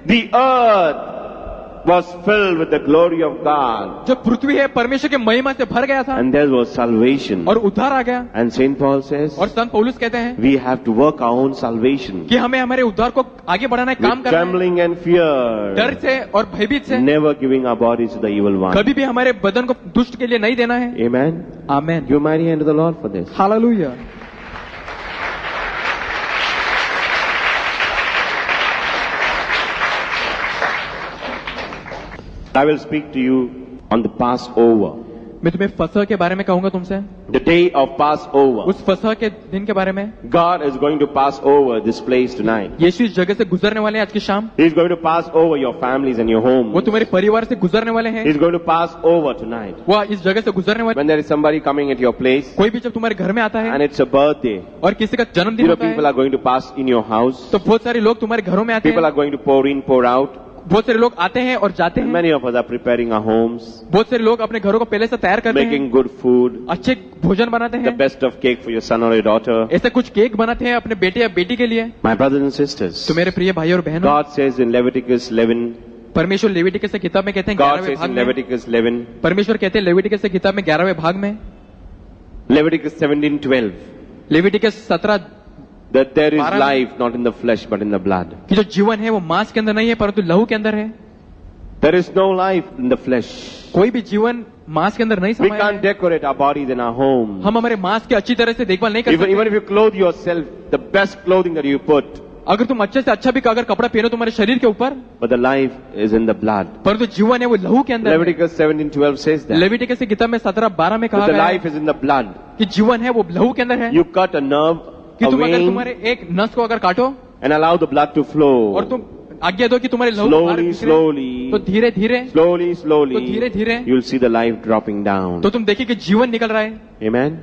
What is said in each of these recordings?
The earth was filled with the glory of God. जो पृथ्वी है परमेश्वर के महिमा से भर गया था And there was salvation. और उद्धार आ गया। And St. Paul says, और संत पौलुस कहते हैं we have to work our own salvation. कि हमें हमारे उद्धार को आगे बढ़ाना है, काम With करना है, trembling and fear. डर से और भयभीत से, Never giving our bodies to the evil one. कभी भी हमारे बदन को दुष्ट के लिए नहीं देना है। Amen. Amen. Give a mighty hand to the Lord for this. Hallelujah. I will speak to you on the Passover. मैं तुम्हें फसह के बारे में कहूंगा तुमसे, The day of Passover. उस फसह के दिन के बारे में। God is going to pass over this place tonight. यीशु इस जगह से गुजरने वाले हैं आज की शाम। He is going to pass over your families and your वो homes. तुम्हारे परिवार से गुजरने वाले He हैं। is going to pass over tonight. वो इस जगह से गुजरने वाले। When there is somebody coming at your place कोई भी जब तुम्हारे घर में आता है and it's a birthday, और किसी का जन्मदिन होता people है are going to pass in your house. तो बहुत सारे लोग तुम्हारे घरों में आते People हैं। are going to pour in, pour out. बहुत सारे लोग आते हैं और जाते And हैं। many of us are preparing our homes, बहुत सारे लोग अपने घरों को पहले से तैयार करते हैं, making good food, अच्छे भोजन बनाते the हैं, best of cake for your son or your daughter. ऐसे कुछ केक बनाते हैं अपने बेटे या बेटी के लिए। My brothers and sisters, तो मेरे प्रिय भाई और बहनों, God says in Leviticus 11, परमेश्वर लेविटिकस की किताब में कहते हैं God 11वें says भाग in में, Leviticus 11, परमेश्वर कहते हैं लेविटिकस की किताब में 11वें भाग में, Leviticus 17:12, Leviticus 17 that there is 12 life not in the flesh but in the blood. कि जो जीवन है वो मांस के अंदर नहीं है परंतु लहू के अंदर है। There is no life in the flesh. कोई भी जीवन मांस के अंदर नहीं We समाया can't है। decorate our bodies in our homes. हम हमारे मांस की अच्छी तरह से देखभाल नहीं कर Even सकते। if you clothe yourself, the best clothing that you put, अगर तुम अच्छे से अच्छा भी अगर कपड़ा पहनो तुम्हारे शरीर के ऊपर, but the life is in the blood. परंतु जीवन है वो लहू के अंदर है। Leviticus 17:12 says that. लेविटिकस की किताब में 17:12 में कहा That the गया है life is in the blood. कि जीवन है वो लहू के अंदर है। You cut a nerve, कि a तुम अगर vein, तुम्हारे एक नस को अगर काटो and allow the blood to और flow. तुम आज्ञा दो कि तुम्हारे लहू बाहर Slowly, निकले, slowly, तो धीरे धीरे slowly, तो slowly, धीरे धीरे you'll see the life dropping down. तो तुम देखिए कि जीवन निकल रहा है। Amen.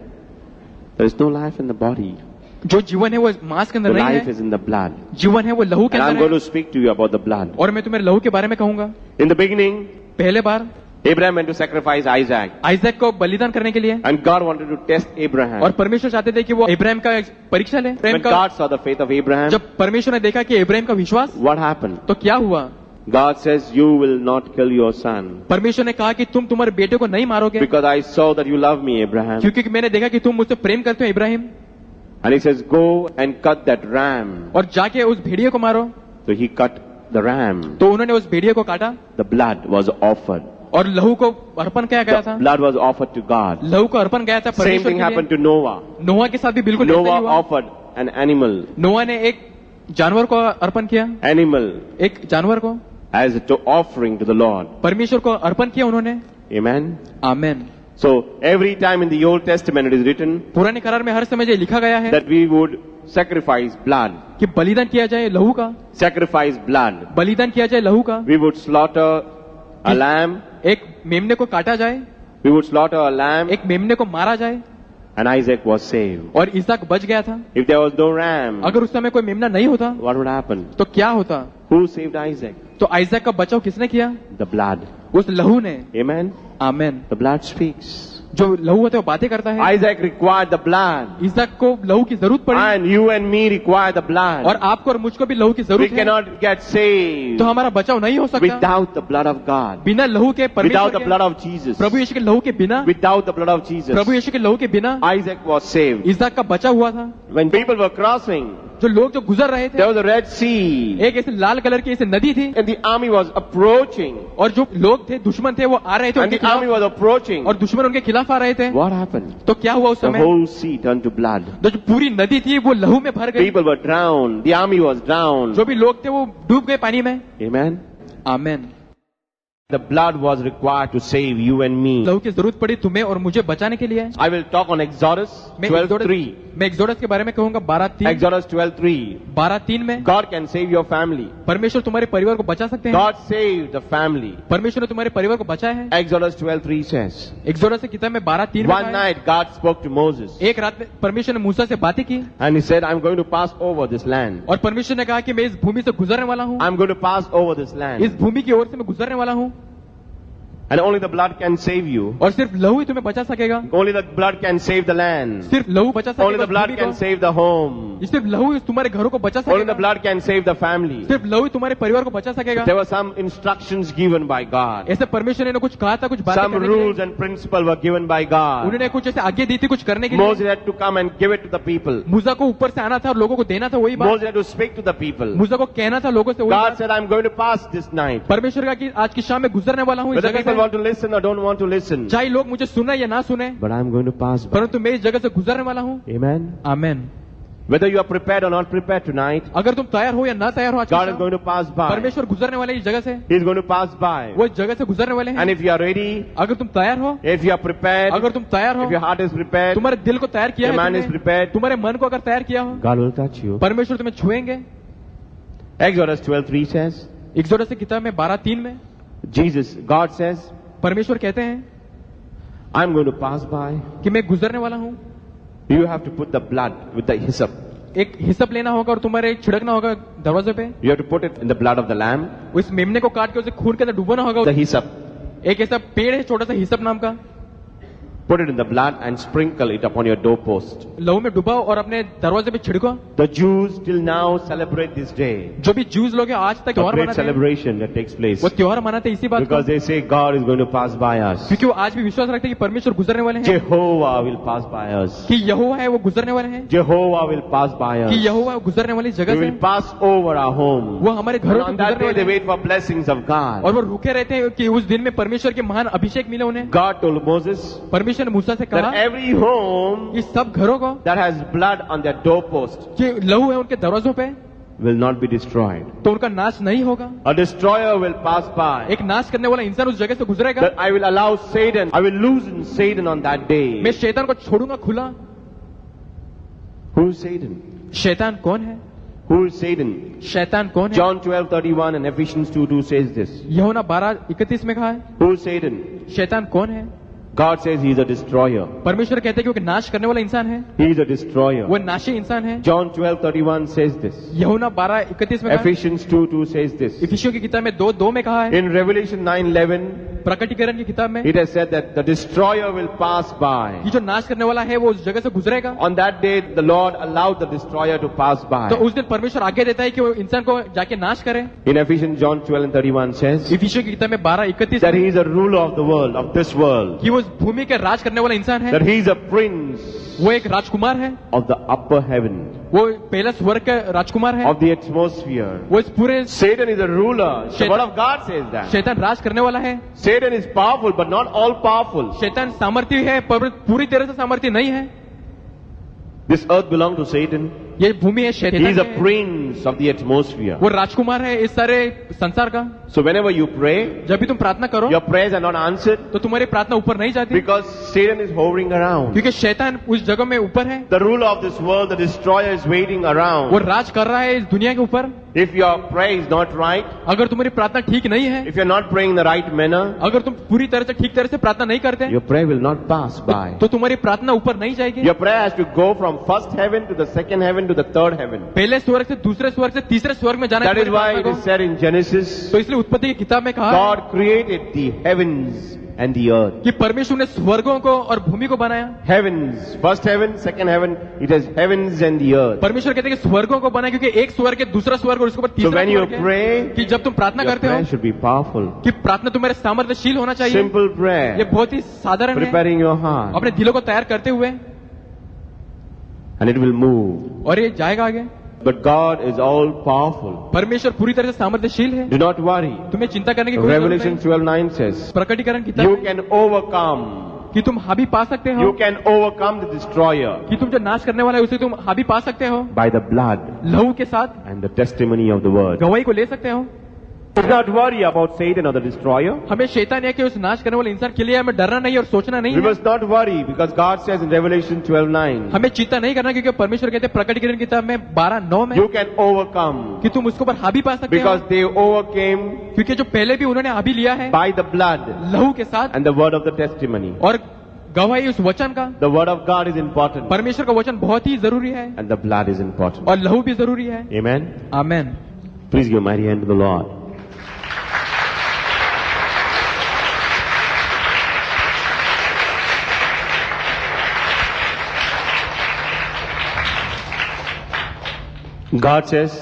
There is no life in the body. जो जीवन है वो मांस के The अंदर नहीं life है, is in the blood. जीवन है वो लहू के And I'm अंदर going है। to speak to you about the blood. और मैं तुम्हारे लहू के बारे में कहूंगा। In the beginning, पहले बार Abraham went to sacrifice Isaac. Isaac को बलिदान करने के लिए, And God wanted to test Abraham. और परमेश्वर चाहते थे कि वो इब्राहिम का एक परीक्षा ले। इब्राहिम When का God saw the faith of Abraham, जब परमेश्वर ने देखा कि इब्राहिम का विश्वास, what happened? तो क्या हुआ? God says, you will not kill your son. परमेश्वर ने कहा कि तुम तुम्हारे बेटे को नहीं मारोगे, Because I saw that you love me, Abraham. क्योंकि मैंने देखा कि तुम मुझसे प्रेम करते हो Ibrahim. And he says, go and cut that ram. और जाके उस भेड़िए को मारो। So he cut the ram. तो उन्होंने उस भेड़िए को काटा The blood was offered. और लहू को अर्पण किया गया The था। blood was offered to God. लहू को अर्पण गया था Same परमेश्वर thing के happened लिए। to Noah. नोआ के साथ भी बिल्कुल ऐसा ही Noah हुआ। offered an animal. नोआ ने एक जानवर को अर्पण किया, Animal एक जानवर को as an offering to the Lord. परमेश्वर को अर्पण किया उन्होंने। Amen. Amen. So every time in the Old Testament it is written पुराने करार में हर समय ये लिखा गया है that we would sacrifice blood. कि बलिदान किया जाए लहू का, Sacrifice blood. बलिदान किया जाए लहू का। We would slaughter a lamb. एक मेमने को काटा जाए, We would slaughter a lamb. एक मेमने को मारा जाए, And Isaac was saved. और इसहाक बच गया था। If there was no ram, अगर उस समय कोई मेमना नहीं होता what would happen? तो क्या होता? Who saved Isaac? तो आइजैक का बचाव किसने किया? The blood. उस लहू ने। Amen. Amen. The blood speaks. जो लहू होता है वो बातें करता है। Isaac required the blood. इसहाक को लहू की जरूरत पड़ी, And you and me require the blood. और आपको और मुझको भी लहू की We जरूरत है। cannot get saved तो हमारा बचाव नहीं हो सकता without the blood of God. बिना लहू के, Without परमेश्वर the blood के, of Jesus. प्रभु यीशु के लहू के बिना, Without the blood of Jesus. प्रभु यीशु के लहू के बिना Isaac was saved. इसहाक का बचाव हुआ था। When people were crossing, जो लोग जो गुजर रहे थे, there was a Red Sea. एक ऐसे लाल कलर की ऐसे नदी थी, And the army was approaching. और जो लोग थे दुश्मन थे वो आ रहे थे And उनके the army खिलाफ, was approaching. और दुश्मन उनके खिलाफ आ रहे थे। What happened? तो क्या हुआ उस The समय? whole sea turned to blood. तो जो पूरी नदी थी वो लहू में भर गई। People were drowned. The army was drowned. जो भी लोग थे वो डूब गए पानी में। Amen. Amen. The blood was required to save you and me. लहू की जरूरत पड़ी तुम्हें और मुझे बचाने के लिए। I will talk on Exodus मैं 12:3. एक्सोडस के बारे में कहूंगा 12:3। Exodus 12:3. 12:3 में God can save your family. परमेश्वर तुम्हारे परिवार को बचा सकते हैं। God saved the family. परमेश्वर ने तुम्हारे परिवार को बचाया है। Exodus 12:3 says, एक्सोडस की किताब में 12:3 में one कहा है, night God spoke to Moses एक रात में परमेश्वर ने मूसा से बातें की, and he said, I'm going to pass over this land. और परमेश्वर ने कहा कि मैं इस भूमि से गुजरने वाला हूँ, I'm going to pass over this land. इस भूमि की ओर से मैं गुजरने वाला हूँ। And only the blood can save you. और सिर्फ लहू ही तुम्हें बचा सकेगा, Only the blood can save the land. सिर्फ लहू बचा Only सकेगा the blood भूमि can को। save the home. सिर्फ लहू ही तुम्हारे घरों को बचा Only the सकेगा, blood can save the family. सिर्फ लहू ही तुम्हारे परिवार को बचा सकेगा। There were some instructions given by God. ऐसे परमेश्वर ने कुछ कहा था, कुछ बातें Some करने के लिए। rules and principles were given by God. उन्होंने कुछ ऐसे आगे दी थी कुछ करने के लिए। Moses had to come and give it to the people. मूसा को ऊपर से आना था और लोगों को देना था, वही बात। Moses had to speak to the people. मूसा को कहना था लोगों से, वही God बात। said, I'm going to pass this night. परमेश्वर का कि आज की शाम में गुजरने वाला हूँ इस Whether जगह people से, want to listen or don't want to listen. चाहे लोग मुझे सुने या ना सुने, But I'm going to pass by. परंतु मैं इस जगह से गुजरने वाला हूँ। Amen. Amen. Whether you are prepared or not prepared tonight, अगर तुम तैयार हो या ना तैयार हो, आज की God is शाम, going to pass by. परमेश्वर गुजरने वाले इस जगह से, He is going to pass by. वो इस जगह से गुजरने वाले हैं। And if you are ready, अगर तुम तैयार हो, if you are prepared, अगर तुम तैयार हो, if your heart is prepared, तुम्हारे दिल को तैयार किया your है mind is तुमने, prepared, तुम्हारे मन को अगर तैयार किया हो, God will touch you. परमेश्वर तुम्हें छुएंगे। Exodus 12:3 says, एक्सोडस की किताब में 12:3 में God says, परमेश्वर कहते हैं I'm going to pass by. कि मैं गुजरने वाला हूँ। You have to put the blood with the hyssop. एक हिस्सप लेना होगा और तुम्हारे छिड़कना होगा दरवाजे पे। You have to put it in the blood of the lamb, उस मेमने को काट के उसे खून के अंदर डुबोना होगा। the hyssop. एक ऐसा पेड़ है छोटा सा हिस्सप नाम का, Put it in the blood and sprinkle it upon your doorpost. लहू में डुबाओ और अपने दरवाजे पे छिड़को। The Jews till now celebrate this day. जो भी जूस लोग हैं आज तक A त्योहार great मनाते हैं, celebration that takes place. वो त्योहार मनाते हैं इसी बात को, Because they say God is going to pass by us. क्योंकि वो आज भी विश्वास रखते हैं कि परमेश्वर गुजरने वाले हैं, Jehovah will pass by us. कि यहोवा है वो गुजरने वाले हैं, Jehovah will pass by कि us. यहोवा गुजरने वाली He जगह से will pass over our home. वो हमारे And घरों से on that गुजरने day they वाले हैं। wait for blessings of God. और वो रुके रहते हैं कि उस दिन में परमेश्वर के महान अभिषेक मिले उन्हें। God told Moses परमेश्वर ने मूसा से that कहा every home कि सब घरों को that has blood on their doorpost कि लहू है उनके दरवाजों पे, will not be destroyed. तो उनका नाश नहीं होगा। A destroyer will pass by. एक नाश करने वाला इंसान उस जगह से गुजरेगा। That I will allow Satan, I will loosen Satan on that day. मैं शैतान को छोड़ूंगा खुला। Who is Satan? शैतान कौन है? Who is Satan? शैतान कौन है? John 12:31 and Ephesians 2:2 says this. यूहन्ना 12:31 में कहा है, Who is Satan? शैतान कौन है? God says he is a destroyer. परमेश्वर कहते हैं कि वो नाश करने वाला इंसान है, He is a destroyer. वो नाशी इंसान है। John 12:31 says this. यूहन्ना 12:31 में कहा है। Ephesians 2:2 says this. इफिसियों की किताब में 2:2 में कहा है। In Revelation 9:11, प्रकटीकरण की किताब में it has said that the destroyer will pass by. ये जो नाश करने वाला है वो उस जगह से गुजरेगा। On that day, the Lord allowed the destroyer to pass by. तो उस दिन परमेश्वर आगे देता है कि वो इंसान को जाके नाश करे। In Ephesians, John 12:31 says इफिसियों की किताब में 12:31 that he is a ruler of the world, of this world. कि वो उस भूमि के राज करने वाला इंसान है, That he is a prince वो एक राजकुमार है, of the upper heaven, वो पहला स्वर्ग का राजकुमार है, of the atmosphere. वो इस पूरे Satan is a ruler. The Satan- word of God says that. शैतान राज करने वाला है। Satan is powerful, but not all powerful. शैतान सामर्थ्य है पर पूरी तरह से सामर्थ्य नहीं है। This earth belongs to Satan. ये भूमि है He शैतान is a की है। prince of the atmosphere. वो राजकुमार है इस सारे संसार का। So whenever you pray, जब भी तुम प्रार्थना करो your prayers are not answered तो तुम्हारी प्रार्थना ऊपर नहीं जाती, because Satan is hovering around. क्योंकि शैतान उस जगह में ऊपर है, The ruler of this world, the destroyer, is waiting वो around. राज कर रहा है इस दुनिया के ऊपर। If your prayer is not right, अगर तुम्हारी प्रार्थना ठीक नहीं है, if you're not praying in the right manner, अगर तुम पूरी तरह से ठीक तरह से प्रार्थना नहीं करते, your prayer will not pass by. तो तुम्हारी प्रार्थना ऊपर नहीं जाएगी। Your prayer has to go from first heaven to the second heaven to the third heaven. पहले स्वर्ग से दूसरे स्वर्ग से तीसरे स्वर्ग में जाना है That is तुम्हारी why प्रार्थना it is को। said in Genesis, तो इसलिए उत्पत्ति की किताब में कहा है God created the heavens and the earth. कि परमेश्वर ने स्वर्गों को और भूमि को बनाया। Heavens, first heaven, second heaven, it has heavens and the earth. परमेश्वर कहते हैं कि स्वर्गों को बनाया क्योंकि एक स्वर्ग है, दूसरा स्वर्ग और उसके ऊपर So तीसरा when you स्वर्ग है। pray, कि जब तुम प्रार्थना your करते हो prayer should be powerful. कि प्रार्थना तुम्हारे सामर्थ्यशील होना चाहिए। Simple ये prayer, बहुत ही साधारण है, preparing your heart, अपने दिलों को तैयार करते हुए, and it will move. और ये जाएगा आगे। But God is all powerful. परमेश्वर पूरी तरह से सामर्थ्यशील है, Do not worry. तुम्हें चिंता करने की कोई जरूरत Revelation नहीं। 12:9 says, प्रकटीकरण किताब you में can overcome. कि तुम हावी पा सकते हो, You can overcome the destroyer कि तुम जो नाश करने वाला है उसे तुम हावी पा सकते हो by the blood लहू के साथ, and the testimony of the word. गवाही को ले सकते हो। Do not worry about Satan or the destroyer. हमें शैतान है कि उस नाश करने वाले इंसान के लिए हमें डरना नहीं और सोचना नहीं We है। must not worry because God says in Revelation 12:9, हमें चिंता नहीं करना क्योंकि परमेश्वर कहते हैं प्रकटीकरण की किताब में 12:9 में you can overcome कि तुम उसके ऊपर हावी पा सकते हो, because they overcame क्योंकि जो पहले भी उन्होंने हावी लिया है by the blood लहू के साथ and the word of the testimony. और गवाही उस वचन का। The word of God is important परमेश्वर का वचन बहुत ही जरूरी है and the blood is important. और लहू भी जरूरी है। Amen. Amen. Please give a mighty hand to the Lord. God says,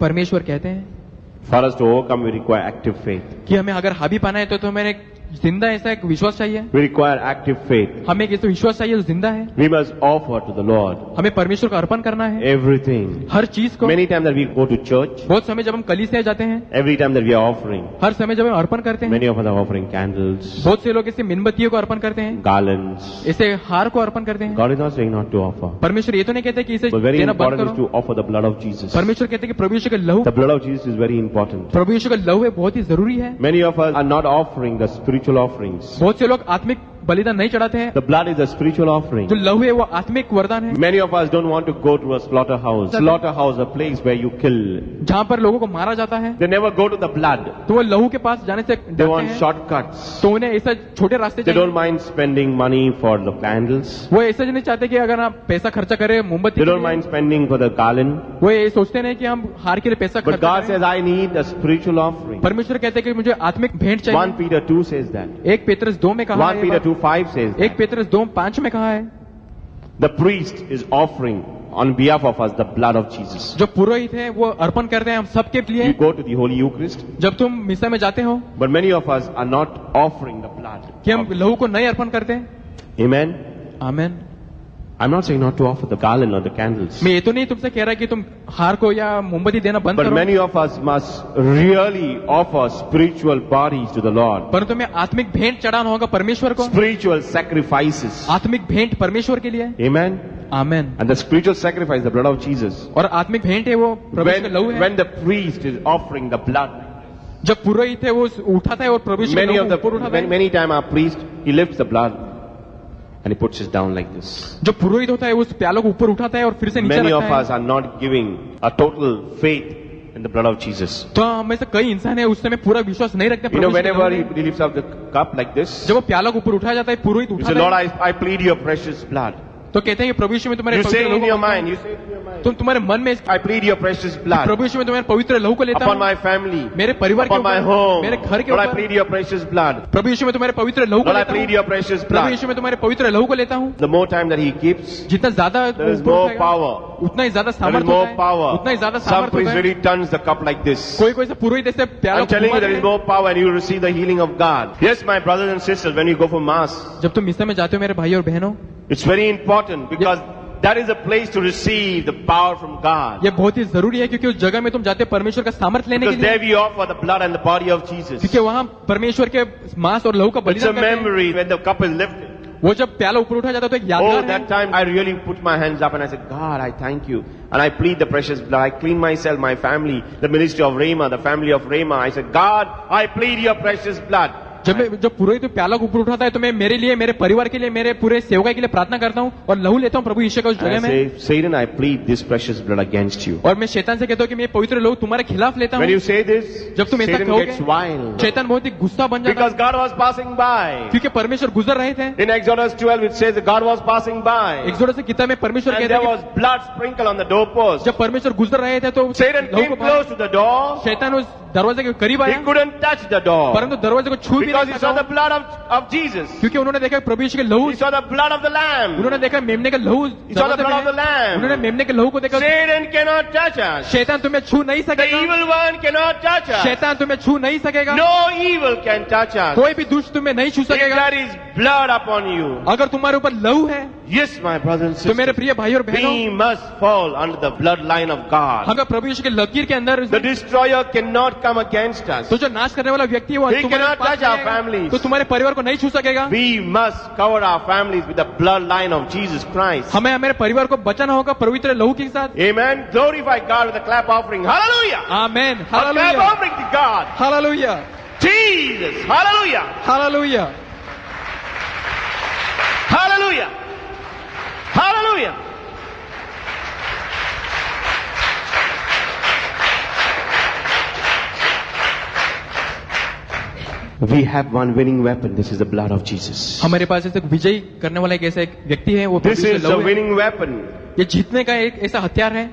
परमेश्वर कहते हैं for us to overcome, we require active faith. कि हमें अगर हावी पाना है तो हमें एक जिंदा ऐसा एक विश्वास चाहिए, We require active faith. हमें एक ऐसा विश्वास चाहिए जो जिंदा है। We must offer to the Lord हमें परमेश्वर को अर्पण करना है everything. हर चीज को। Many times that we go to church, बहुत समय जब हम कलीसिया जाते हैं, every time that we are offering, हर समय जब हम अर्पण करते हैं, many of us are offering candles, बहुत से लोग ऐसे मोमबत्तियों को अर्पण करते हैं, garlands. ऐसे हार को अर्पण करते हैं। God is not saying not to offer. परमेश्वर ये तो नहीं कहते कि इसे But very देना बंद important is करो। to offer the blood of Jesus. परमेश्वर कहते हैं कि प्रभु यीशु का लहू, The blood of Jesus is very important. प्रभु यीशु का लहू है बहुत ही जरूरी है। Many of us are not offering the spiritual offerings. बहुत से लोग आत्मिक बलिदान नहीं चढ़ाते हैं। The blood is a spiritual offering. जो लहू है वो आत्मिक वरदान है। Many of us don't want to go to a slaughterhouse. Slaughterhouse, a place where you kill. जहाँ पर लोगों को मारा जाता है They never go to the blood. तो वो लहू के पास जाने से They डरते want हैं। shortcuts. तो उन्हें ऐसा छोटे रास्ते They चाहिए। don't mind spending money for the candles. वो ऐसा नहीं चाहते कि अगर आप पैसा खर्चा करें मोमबत्ती They के don't लिए। mind spending for the garland. वो ये सोचते नहीं कि हम हार के लिए पैसा But खर्चा God करें। says, I need a spiritual offering. परमेश्वर कहते हैं कि मुझे आत्मिक भेंट 1 चाहिए। Peter 2 says that. 1 पेत्रस 2 में कहा 1 है, Peter 2:5 says 1 that. पेत्रस 2:5 में कहा है, The priest is offering on behalf of us the blood of Jesus. जो पुरोहित है वो अर्पण करते हैं हम सबके लिए। You go to the Holy Eucharist, जब तुम मिसा में जाते हो but many of us are not offering the blood. कि हम लहू को नहीं अर्पण करते। Amen. Amen. I'm not saying not to offer the garland or the candles. मैं ये तो नहीं तुमसे कह रहा कि तुम हार को या मोमबत्ती देना बंद But करो, many of us must really offer spiritual bodies to the Lord. परंतु तुम्हें आत्मिक भेंट चढ़ाना होगा परमेश्वर को। Spiritual sacrifices. आत्मिक भेंट परमेश्वर के लिए। Amen. Amen. And the spiritual sacrifice, the blood of Jesus. और आत्मिक भेंट है वो प्रभु का लहू है। When the priest is offering the blood, जब पुरोहित है वो उठाता है और प्रभु का many लहू of the ऊपर उठाता है। many time our priest, he lifts the blood and he puts it down like this. जो पुरोहित होता है वो उस प्यालों को ऊपर उठाता है और फिर से नीचे Many of रखता us है। are not giving a total faith in the blood of Jesus. तो हम में से कई इंसान है उस समय पूरा विश्वास नहीं रखते You know, प्रभु यीशु के whenever लहू में। he lifts up the cup like this, जब वो प्याला को ऊपर उठाया जाता है पुरोहित you say, उठाता Lord, है, I plead your precious blood. तो कहते हैं कि प्रभु यीशु में तुम्हारे You say पवित्र in लहू your को mind, मानता you say in your हूं। mind, तुम तुम्हारे मन में I plead your precious blood प्रभु यीशु में तुम्हारे पवित्र लहू को लेता upon हूं, my family, मेरे परिवार के upon my ऊपर, home. मेरे घर के Lord, I ऊपर। plead your precious blood. प्रभु यीशु में तुम्हारे पवित्र लहू को Lord, I लेता plead हूं, your precious प्रभु blood. यीशु में तुम्हारे पवित्र लहू को लेता हूं। The more time that he keeps, जितना ज्यादा there is ऊपर more उठाएगा, power. उतना ही ज्यादा There is सामर्थ more होता है, power. उतना ही ज्यादा Some सामर्थ priest होता है। really turns the cup like this. कोई कोई से पुरोहित ऐसे प्याला I'm को telling you, there is घुमाते हैं। more power and you receive the healing of God. Yes, my brothers and sisters, when you go for mass, जब तुम मिसा में जाते हो मेरे भाई और बहनों, it's very important because that is a place to receive the power from God. ये बहुत ही जरूरी है क्योंकि उस जगह में तुम जाते हो परमेश्वर का सामर्थ लेने के Because there लिए, we offer the blood and the body of Jesus. क्योंकि वहाँ परमेश्वर के मांस और लहू का It's a बलिदान करते हैं। memory when the cup is lifted. वो जब प्याला ऊपर उठा जाता है तो एक Oh, यादगार that है। time I really put my hands up and I said, God, I thank you. And I plead the precious blood. I clean myself, my family, the ministry of Rhema, the family of Rhema. I said, God, I plead your precious blood. जब पुरोहित प्याला को ऊपर उठाता है तो मैं मेरे लिए, मेरे परिवार के लिए, मेरे पूरे सेवका के लिए प्रार्थना करता हूँ और लहू लेता हूँ प्रभु यीशु का उस And जगह I में। say, Satan, I plead this precious blood against you. और मैं शैतान से कहता हूँ कि मैं पवित्र लहू तुम्हारे खिलाफ लेता When हूँ। you say this, जब तुम ऐसा Satan कहोगे, gets wild. शैतान बहुत ही गुस्सा बन जाता Because है God was passing by. क्योंकि परमेश्वर गुजर रहे थे। In Exodus 12, it says that God was passing by. Exodus की किताब में परमेश्वर And कहते there हैं was blood sprinkled on the doorpost. कि जब परमेश्वर गुजर रहे थे तो Satan लहू came को close to the door. शैतान उस दरवाजे के करीब He आया couldn't touch the door. परंतु दरवाजे को छू भी Because नहीं he saw the सका blood of Jesus. क्योंकि उन्होंने देखा प्रभु यीशु के लहू, He saw the blood of the Lamb. उन्होंने देखा मेमने का लहू He saw the दरवाजे blood of the में है। Lamb. उन्होंने मेमने के लहू को देखा। Satan cannot touch us. शैतान तुम्हें छू नहीं The सकेगा, evil one cannot touch us. शैतान तुम्हें छू नहीं सकेगा, No evil can touch us. कोई भी दुष्ट तुम्हें नहीं छू If सकेगा। there is blood upon you, अगर तुम्हारे ऊपर लहू है yes, my brothers and तो मेरे sisters, प्रिय भाई और बहनों, we must fall under the bloodline of God. अगर प्रभु यीशु के लकीर के अंदर The destroyer cannot come against us. तो जो नाश करने वाला व्यक्ति है वो He तुम्हारे cannot पास touch our नहीं आएगा, families. तो तुम्हारे परिवार को नहीं छू सकेगा। We must cover our families with the bloodline of Jesus Christ. हमें हमारे परिवार को बचाना होगा पवित्र लहू के साथ। Amen. Glorify God with a clap offering. Hallelujah. Amen. A clap hallelujah, offering to God. Hallelujah, Jesus. Hallelujah. Hallelujah. Hallelujah. Hallelujah. We have one winning weapon. This is the blood of Jesus. हमारे पास ऐसे विजयी करने वाला एक ऐसा एक व्यक्ति है, वो This Prabhu is Yeshu a लहू है। winning weapon. ये जीतने का एक ऐसा हथियार है।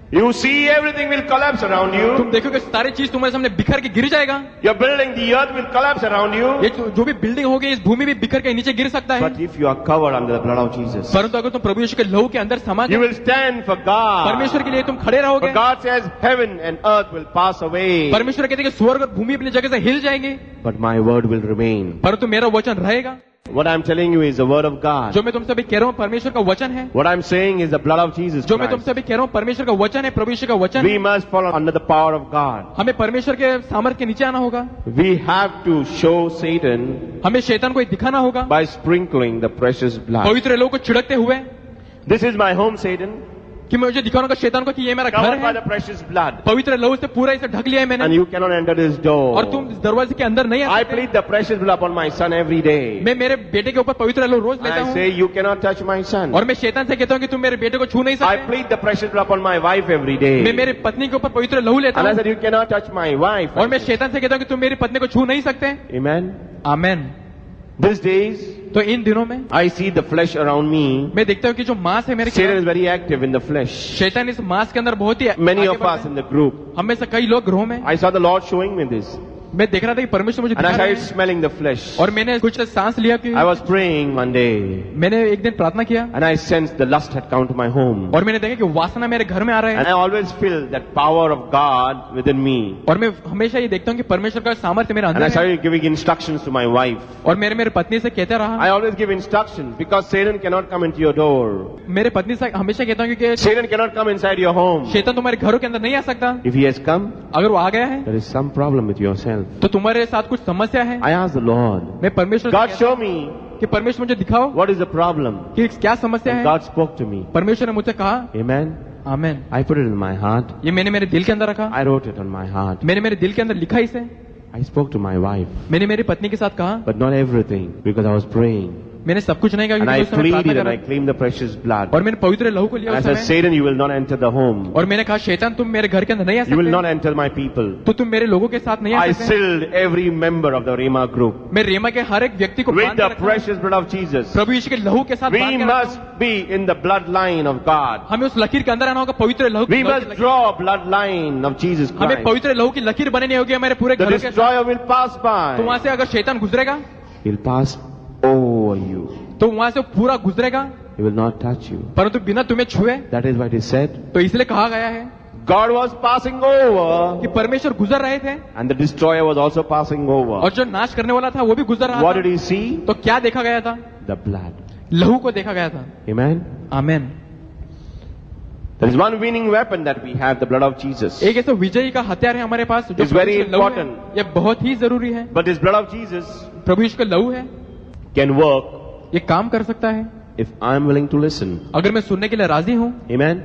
You see everything will collapse around you. तुम देखोगे सारी चीज तुम्हारे सामने बिखर के गिर जाएगा। Your building, the earth will collapse around you. ये जो भी बिल्डिंग होगी इस भूमि भी बिखर के नीचे गिर सकता है। But if you are covered under the blood of Jesus, परंतु अगर तुम प्रभु यीशु के लहू के अंदर समा you गए will stand for God. परमेश्वर के लिए तुम खड़े रहोगे। For God says heaven and earth will pass away, परमेश्वर कहते हैं कि स्वर्ग और भूमि अपनी जगह से हिल जाएंगे but my word will remain. परंतु मेरा वचन रहेगा। What I'm telling you is the word of God. जो मैं तुमसे अभी कह रहा हूँ परमेश्वर का वचन है। What I'm saying is the blood of Jesus जो मैं Christ. तुमसे अभी कह रहा हूँ परमेश्वर का वचन है, प्रभु यीशु का वचन We है। must fall under the power of God. हमें परमेश्वर के सामर्थ्य के नीचे आना होगा। We have to show Satan हमें शैतान को ये दिखाना होगा by sprinkling the precious blood. पवित्र लोगों को छिड़कते हुए This is my home, Satan, कि मैं मुझे दिखाऊंगा शैतान को कि ये मेरा घर covered by है, the precious blood, पवित्र लहू से पूरा इसे ढक लिया है and मैंने, you cannot enter this और door. तुम इस दरवाजे के अंदर नहीं आ I सकते। plead the precious blood upon my son every day. मैं मेरे बेटे के ऊपर पवित्र लहू रोज And लेता I हूँ say, you cannot touch my son. और मैं शैतान से कहता हूँ कि तुम मेरे बेटे को छू नहीं I सकते। plead the precious blood upon my wife every मैं day. मेरे पत्नी के ऊपर पवित्र लहू लेता And I हूँ said, you cannot touch my wife. और मैं शैतान से कहता हूँ कि तुम मेरी पत्नी को छू नहीं सकते। Amen. आमेन। These days, तो इन दिनों में I see the flesh around me. मैं देखता हूँ कि जो मांस है मेरे Satan खिलाफ, is very active in the flesh. शैतान इस मांस के अंदर बहुत ही Many आगे of बढ़ता us है। in the group. हम में से कई लोग ग्रोह में, I saw the Lord showing me this. मैं देख रहा था कि परमेश्वर मुझे And दिखा I रहा started है smelling the flesh. और मैंने कुछ सांस लिया कि I was praying one day. मैंने एक दिन प्रार्थना किया And I sensed the lust had come to my home. और मैंने देखा कि वासना मेरे घर में आ रहा And है I always feel that power of God within me. और मैं हमेशा ये देखता हूँ कि परमेश्वर का सामर्थ्य मेरे And I अंदर है started giving instructions to my wife. और मेरे पत्नी से कहता रहा। I always give instructions because Satan cannot come into your door. मेरे पत्नी से हमेशा कहता हूँ कि Satan cannot come inside your home. शैतान तुम्हारे घरों के अंदर नहीं आ सकता। If he has come, अगर वो आ गया है there is some problem with yourself. तो तुम्हारे साथ कुछ समस्या है। I asked the Lord, मैं परमेश्वर से God, कहता show हूँ me कि परमेश्वर मुझे दिखाओ what is the problem. कि क्या समस्या And है। God spoke to me. परमेश्वर ने मुझसे कहा Amen. Amen. I put it in my heart. ये मैंने मेरे दिल के अंदर रखा, I wrote it on my heart. मैंने मेरे दिल के अंदर लिखा इसे। I spoke to my wife, मैंने मेरी पत्नी के साथ कहा, but not everything because I was praying. मैंने सब कुछ नहीं कहा And क्योंकि I उस समय प्रार्थना pleaded कर and I रहा claimed the precious blood. और मैंने पवित्र लहू को लिया And I उस said, समय Satan, you will not enter the home. और मैंने कहा शैतान तुम मेरे घर के अंदर नहीं आ You will not सकते, enter my people. तो तुम मेरे लोगों के साथ नहीं आ I सकते। sealed every member of the Rema group मैं रेमा के हर एक व्यक्ति को with बांध के the रखा, precious blood of Jesus. प्रभु यीशु के लहू के साथ We बांध के रखा। must be in the bloodline of God. हमें उस लकीर के अंदर आना होगा, पवित्र लहू We must draw bloodline of Jesus हमें Christ. पवित्र लहू की लकीर बननी होगी हमारे पूरे The घरों के साथ। destroyer will pass तो वहां by. से अगर शैतान गुजरेगा He'll pass over you. तो वहां से पूरा गुजरेगा, He will not touch you. परंतु बिना तुम्हें छुए। That is what he said. तो इसलिए कहा गया है God was passing over कि परमेश्वर गुजर रहे थे and the destroyer was also passing over. और जो नाश करने वाला था वो भी गुजर रहा What था। did he see? तो क्या देखा गया था? The blood. लहू को देखा गया था। Amen. Amen. There is one winning weapon that we have, the blood of Jesus. एक ऐसा विजयी का हथियार है हमारे पास जो It's very प्रभु यीशु का लहू है। important. ये बहुत ही जरूरी है। But this blood of Jesus प्रभु यीशु का लहू है, can work ये काम कर सकता है if I am willing to listen. अगर मैं सुनने के लिए राजी हूँ। Amen.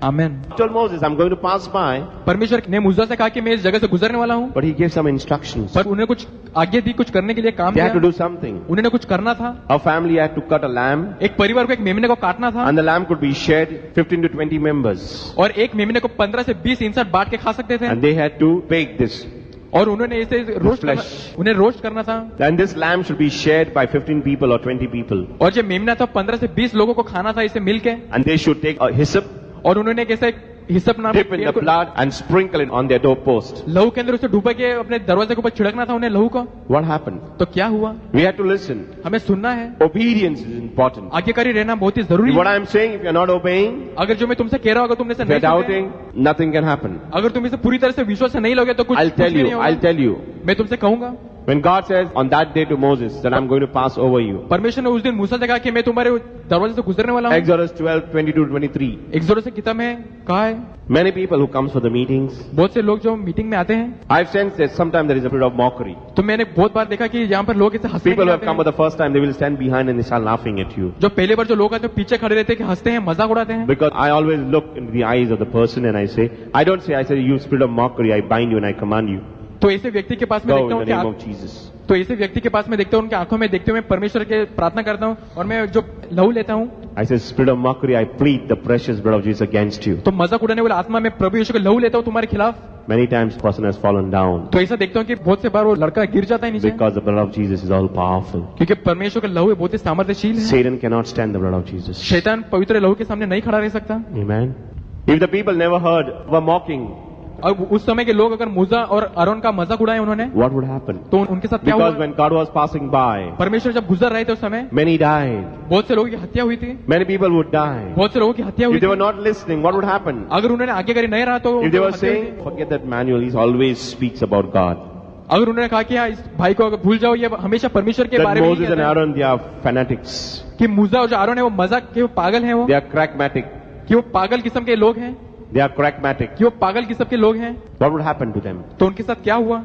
Amen. He told Moses, I'm going to pass by, परमेश्वर ने मूसा से कहा कि मैं इस जगह से गुजरने वाला हूँ, but he gave some instructions. पर उन्हें कुछ आगे दी, कुछ करने के लिए काम They किया। had to do something. उन्होंने कुछ करना था। A family had to cut a lamb, एक परिवार को एक मेमने को काटना था and the lamb could be shared 15 to 20 members. और एक मेमने को 15 से 20 इंसान बांट के खा सकते थे And they had to bake this. और उन्होंने इसे रोस्ट करना, flesh. उन्हें रोस्ट करना था And this lamb should be shared by 15 people or 20 people. और जो मेमना था 15 से 20 लोगों को खाना था इसे मिलके And they should take a hyssop, और उन्होंने कैसे हिस्सप नाम dip in the blood, and sprinkle it on their doorpost. लहू के अंदर उसे डूबा के अपने दरवाजे के ऊपर छिड़कना था उन्हें लहू को। What happened? तो क्या हुआ? We had to listen. हमें सुनना है, Obedience is important. आज्ञाकारी रहना बहुत ही जरूरी What है। I am saying, if you are not obeying, अगर जो मैं तुमसे कह रहा हूँ अगर तुमने इसे if you नहीं are सुना, doubting, nothing can happen. अगर तुम इसे पूरी तरह से विश्वास से नहीं लोगे तो कुछ I'll कुछ tell भी नहीं you, होगा। I'll tell you. मैं तुमसे कहूंगा, When God says on that day to Moses that I'm going to pass over you. परमेश्वर ने उस दिन मूसा से कहा कि मैं तुम्हारे दरवाजे से गुजरने वाला हूँ। Exodus 12, 22 to 23. एक्सोडस की किताब में कहा है, Many people who comes for the meetings, बहुत से लोग जो मीटिंग में आते हैं, I've sensed that sometimes there is a bit of mockery. तो मैंने बहुत बार देखा कि यहाँ पर लोग इसे हंसने के People लिए who have आते come for हैं। the first time, they will stand behind and they start laughing at you. जो पहली बार जो लोग आते हैं पीछे खड़े रहते हैं कि हंसते हैं, मजाक उड़ाते हैं। Because I always look into the eyes of the person and I say, I don't say, I say, you spirit of mockery, I bind you and I command you. तो ऐसे व्यक्ति के पास में Go देखता in हूँ the name कि of Jesus. तो ऐसे व्यक्ति के पास में देखता हूँ उनकी आंखों में देखते हुए मैं परमेश्वर के प्रार्थना करता हूँ और मैं जो लहू लेता हूँ I say, spirit of mockery, I plead the precious blood of Jesus against you. तो मजाक उड़ाने वाले आत्मा में प्रभु यीशु का लहू लेता हूँ तुम्हारे खिलाफ। Many times person has fallen down तो ऐसा देखता हूँ कि बहुत से बार वो लड़का गिर जाता है नीचे, because the blood of Jesus is all powerful. क्योंकि परमेश्वर का लहू बहुत ही सामर्थ्यशील है। Satan cannot stand the blood of Jesus. शैतान पवित्र लहू के सामने नहीं खड़ा रह सकता। Amen. If the people never heard, were mocking, अब उस समय के लोग अगर मूसा और अरोन का मजाक उड़ाए उन्होंने, what would happen? तो उनके साथ क्या Because हुआ? when God was passing by, परमेश्वर जब गुजर रहे थे उस समय many died. बहुत से लोगों की हत्या हुई थी, Many people would die. बहुत से लोगों की हत्या हुई If they थी। were not listening, what would happen? अगर उन्होंने आज्ञाकारी नहीं रहा तो If they were हत्या हुई saying, थी। forget that manual, he always speaks about God. अगर उन्होंने कहा कि हाँ इस भाई को अगर भूल जाओ, ये हमेशा परमेश्वर के That बारे में ही Moses and कहता है Aaron, they are fanatics. कि मूसा और जो आरोन है वो मजाक के वो पागल हैं, वो They are crackmatic. कि वो पागल किस्म के लोग हैं, They are crackmatic. कि वो पागल किस्म के लोग हैं। What would happen to them? तो उनके साथ क्या हुआ?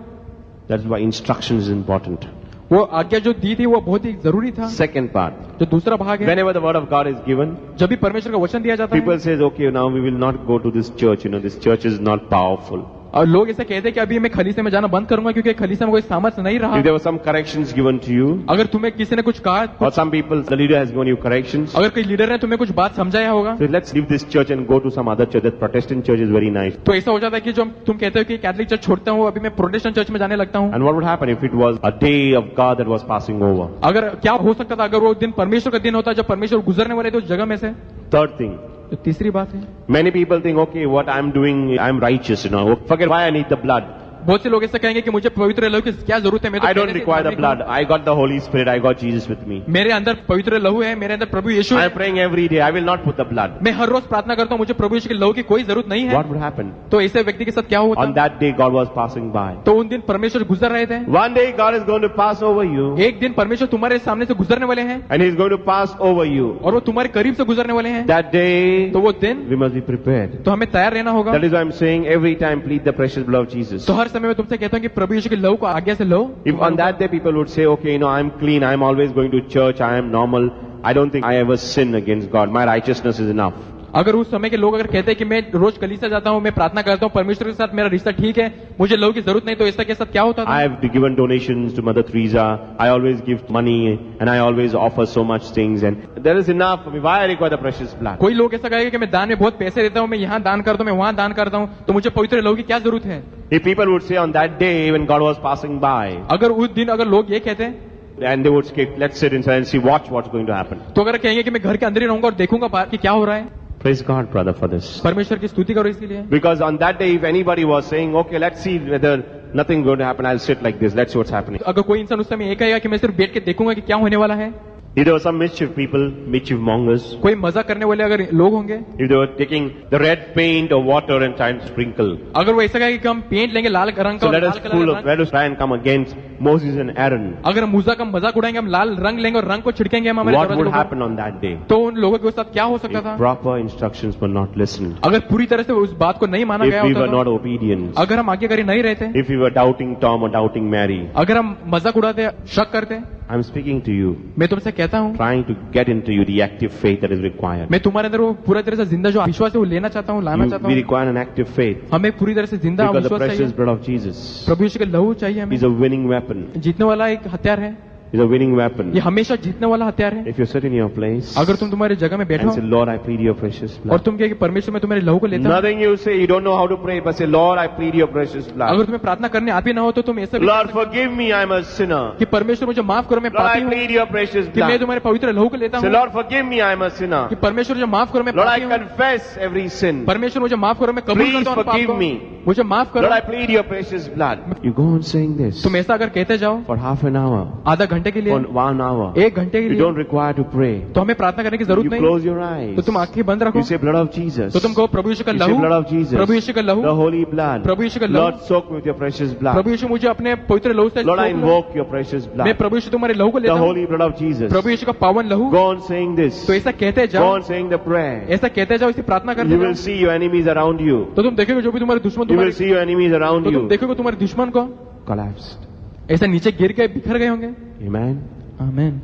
That's why instruction is important. वो आज्ञा जो दी थी वो बहुत ही जरूरी था। Second part. जो दूसरा भाग है, Whenever the word of God is given, जब भी परमेश्वर का वचन दिया जाता है people says, okay, now we will not go to this church. This church is not powerful. और लोग ऐसे कहते हैं कि अभी मैं खलीसे में जाना बंद करूंगा क्योंकि खलीसे में कोई सामर्थ्य नहीं रहा। If there were some corrections given to you, अगर तुम्हें किसी ने कुछ कहा, or some people, the leader has given you corrections, अगर कोई लीडर ने तुम्हें कुछ बात समझाया होगा, so let's leave this church and go to some other church. That Protestant church is very nice. तो ऐसा हो जाता है कि जो तुम कहते हो कि कैथोलिक चर्च छोड़ता हूँ, अभी मैं प्रोटेस्टेंट चर्च में जाने लगता हूँ। And what would happen if it was a day of God that was passing over? अगर क्या हो सकता था अगर वो दिन परमेश्वर का दिन होता जब परमेश्वर गुजरने वाले थे उस जगह में से। Third thing, तो तीसरी बात है, many people think, okay, what I'm doing, I'm righteous. Forget why I need the blood. बहुत से लोग ऐसा कहेंगे कि मुझे पवित्र लहू की क्या जरूरत है, मैं तो I don't पहले से require the धार्मिक blood. हूँ। I got the Holy Spirit. I got Jesus with me. मेरे अंदर पवित्र लहू है, मेरे अंदर प्रभु यीशु है, I'm praying every day. I will not put the blood. मैं हर रोज प्रार्थना करता हूँ, मुझे प्रभु यीशु के लहू की कोई जरूरत नहीं है। What would happen? तो ऐसे व्यक्ति के साथ क्या हुआ On था? that day, God was passing by. तो उन दिन परमेश्वर गुजर रहे थे। One day, God is going to pass over you, एक दिन परमेश्वर तुम्हारे सामने से गुजरने वाले हैं and He's going to pass over you. और वो तुम्हारे करीब से गुजरने वाले हैं। That day, तो वो दिन we must be prepared. तो हमें तैयार रहना होगा। That is why I'm saying every time, plead the precious blood of Jesus. तो हर समय मैं तुमसे कहता हूँ कि प्रभु यीशु के लहू को आज्ञा से लो। If on that day people would say, okay, I'm clean, I'm always going to church, I am normal, I don't think I ever sin against God, my righteousness is enough. अगर उस समय के लोग अगर कहते हैं कि मैं रोज कलीसिया जाता हूँ, मैं प्रार्थना करता हूँ, परमेश्वर के साथ मेरा रिश्ता ठीक है, मुझे लहू की जरूरत नहीं, तो ऐसा के साथ क्या होता था? I have given donations to Mother Teresa, I always give money, and I always offer so much things, and there is enough for me. Why I require the precious blood? कोई लोग ऐसा कहेगा कि मैं दान में बहुत पैसे देता हूँ, मैं यहाँ दान करता हूँ, मैं वहाँ दान करता हूँ, तो मुझे पवित्र लहू की क्या जरूरत है? If people would say on that day when God was passing by, अगर उस दिन अगर लोग ये कहते हैं, and they would say, let's sit inside and see, watch what's going to happen. तो अगर कहेंगे कि मैं घर के अंदर ही रहूंगा और देखूंगा बाहर कि क्या हो रहा है। Praise God, brother, for this. परमेश्वर की स्तुति करो इसके लिए। Because on that day, if anybody was saying, okay, let's see whether nothing going to happen, I'll sit like this, let's see what's happening. अगर कोई इंसान उस समय ये कहेगा कि मैं सिर्फ बैठ के देखूंगा कि क्या होने वाला है, If there were some mischief people, mischief mongers, कोई मजाक करने वाले अगर लोग होंगे, if they were taking the red paint or water and trying to sprinkle, अगर वो ऐसा कहेगा कि हम पेंट लेंगे लाल रंग का so और let लाल us कलर का रंग, let us try and come against Moses and Aaron. अगर मूसा का मजाक उड़ाएंगे, हम लाल रंग लेंगे और रंग को छिड़केंगे हम हमारे What दरवाजे would पर, happen on that day? तो उन लोगों के साथ क्या हो सकता If था? proper instructions were not listened, अगर पूरी तरह से उस बात को नहीं माना if गया we होता were not तो, obedient, अगर हम आज्ञाकारी नहीं रहते, if we were doubting Tom or doubting Mary, अगर हम मजाक उड़ाते, शक करते, I'm speaking to you, मैं तुमसे कहता हूँ, trying to get into you the active faith that is required. मैं तुम्हारे अंदर वो पूरा तरह से जिंदा जो विश्वास है वो लेना चाहता हूँ, लाना चाहता We हूँ। require an active faith हमें पूरी तरह से जिंदा because the विश्वास precious चाहिए। blood of Jesus प्रभु यीशु के लहू चाहिए हमें। is a winning weapon. जीतने वाला एक हथियार है, Is a winning weapon. ये हमेशा जीतने वाला हथियार है। If you sit in your place अगर तुम तुम्हारी जगह में बैठो and say, Lord, I plead your precious और blood. तुम कहे कि परमेश्वर मैं तुम्हारे लहू को लेता हूँ, Nothing you say, you don't know how to pray, but say, Lord, I plead your precious अगर blood. तुम्हें प्रार्थना करने आती ना हो तो तुम ऐसा भी Lord, forgive me, I'm a sinner. कि परमेश्वर मुझे माफ करो, मैं Lord, पापी I हूँ, plead your precious कि मैं blood. तुम्हारे पवित्र लहू को लेता Say, हूँ, Lord, forgive me, I'm a sinner. कि परमेश्वर मुझे माफ करो, मैं Lord, I पापी हूँ, confess every sin. परमेश्वर मुझे माफ करो, मैं कबूल Please करता हूँ पाप forgive को, me. मुझे माफ Lord, करो। I plead your precious blood. You go on saying this तुम ऐसा अगर कहते जाओ for half an hour, आधा घंटे के लिए, for 1 hour. एक घंटे के You लिए, don't require to pray. तो हमें प्रार्थना करने की जरूरत You नहीं, close your eyes. तो तुम आंखें बंद रखो, You say, blood of Jesus. तो तुम कहो प्रभु यीशु का You say, लहू, blood of Jesus. प्रभु यीशु का लहू, The holy blood. प्रभु यीशु का लहू, Lord, soak me with your precious blood. प्रभु यीशु मुझे अपने पवित्र लहू से Lord, I सोख लो। invoke your precious मैं blood. प्रभु यीशु तुम्हारे लहू को The लेता हूँ, holy blood of Jesus. प्रभु यीशु का पावन लहू। Go on saying this. तो ऐसा कहते Go जाओ, on saying the prayer. ऐसा कहते जाओ, इसे प्रार्थना करते You will जाओ, see your enemies around you. तो तुम देखोगे जो भी तुम्हारे दुश्मन You will तुम्हारे, see your enemies around तो तुम you देखोगे तुम्हारे दुश्मन को collapsed. ऐसा नीचे गिर के बिखर गए होंगे। Amen. आमीन।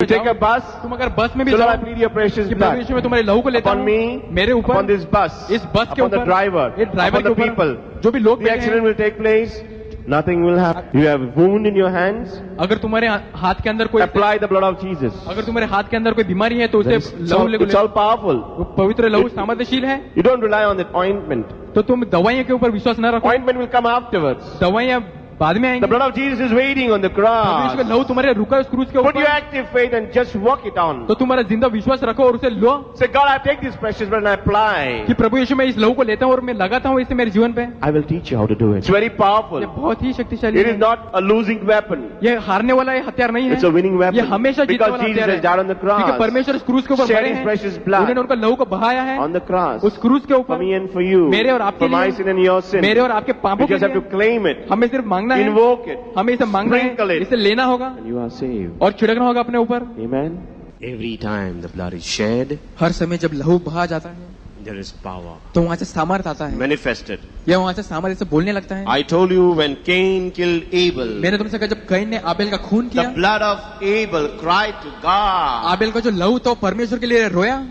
You take a bus. तुम अगर बस में भी So Lord, I जाओ plead your precious कि प्रभु blood यीशु मैं तुम्हारे लहू को लेता upon हूँ, me, मेरे ऊपर, upon this bus, इस बस के upon the ऊपर, driver, इस ड्राइवर upon के the ऊपर, people. जो भी लोग The बैठे accident हैं, will take place. Nothing will happen. You have a wound in your hands. अगर तुम्हारे हाथ के अंदर कोई, Apply the blood of Jesus. अगर तुम्हारे हाथ के अंदर कोई बीमारी है तो उसे It's लहू all, लेकर it's all powerful. वो पवित्र लहू सामर्थ्यशील है। You don't rely on that ointment. तो तुम दवाइयों के ऊपर विश्वास न रखो, Ointment will come afterwards. दवाइयां बाद में The आएंगे। blood of Jesus is waiting on the प्रभु यीशु का cross. लहू तुम्हारे रुका है उस क्रूज के Put your ऊपर, active faith and just walk it on. तो तुम्हारा जिंदा विश्वास रखो और उसे लो Say, God, I take this precious blood and I apply. कि प्रभु यीशु मैं इस लहू को लेता हूँ और मैं लगाता हूँ इसे मेरे जीवन पे। I will teach you how to do it. It's very ये powerful. बहुत ही शक्तिशाली It is है। not a losing weapon. ये हारने वाला ये हथियार नहीं है, It's a winning weapon. ये हमेशा जीतने Because वाला Jesus हथियार has died on the है, क्योंकि cross. परमेश्वर इस क्रूज के ऊपर Shed मरे his हैं, precious blood उन्होंने उनका लहू को बहाया है on the cross. उस क्रूज के For ऊपर, me and for you. मेरे और आपके For my लिए, sin and your sin. मेरे और आपके We पापों के just have to लिए। claim it. हमें सिर्फ मांगना है, Invoke it. हमें इसे मांगना Sprinkle है, it. इसे लेना होगा And you are saved. और छिड़कना होगा अपने ऊपर। Amen. Every time the blood is shed, हर समय जब लहू बहा जाता है there is power तो वहाँ से सामर्थ आता है, manifested. या वहाँ से सामर्थ से बोलने लगता है। I told you when Cain killed Abel, मैंने तुमसे कहा जब कैन ने आबेल का खून the किया, blood of Abel cried to God. Abel का जो लहू तो परमेश्वर के लिए रोया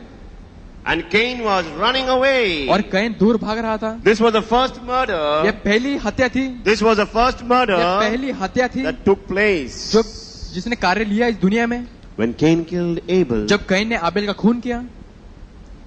And Cain was running away. और कैन दूर भाग रहा था। This was the first ये murder. पहली हत्या थी, This was the first ये murder पहली हत्या थी that took place. जो जिसने कार्य लिया इस दुनिया में। When Cain killed Abel, जब कैन ने आबेल का खून किया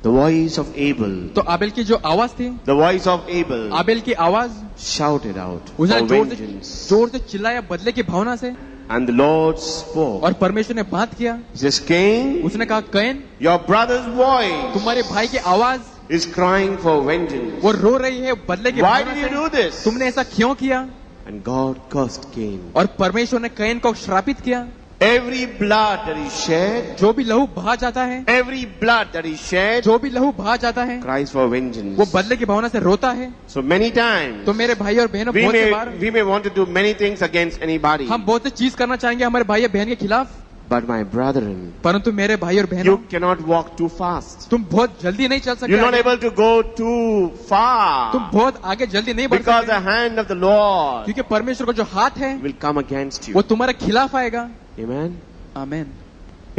the voice of Abel, तो आबेल की जो आवाज थी, the voice of Abel Abel की आवाज shouted out उसने for vengeance. जोर से चिल्लाया बदले की भावना से, And the Lord spoke. और परमेश्वर ने बात किया। He says, Cain, उसने कहा कैन, your brother's voice तुम्हारे भाई की आवाज is crying for vengeance. वो रो रही है बदले की Why भावना did you से। do this? तुमने ऐसा क्यों किया? And God cursed Cain. और परमेश्वर ने कैन को श्रापित किया। Every blood that is shed, जो भी लहू बहा जाता है, every blood that is shed जो भी लहू बहा जाता है, cries for vengeance. वो बदले की भावना से रोता है। So many times तो मेरे भाई और बहनों, we बहुत से बार may want to do many things against anybody. हम बहुत सी चीज करना चाहेंगे हमारे भाई या बहन के खिलाफ, But my brethren, परंतु मेरे भाई और बहनों, you cannot walk too fast. तुम बहुत जल्दी नहीं चल सकते You're not आगे। able to go too तुम far. बहुत आगे जल्दी नहीं बढ़ Because the सकते, hand of the Lord क्योंकि परमेश्वर का जो हाथ है will come against वो you. तुम्हारे खिलाफ आएगा। Amen. Amen.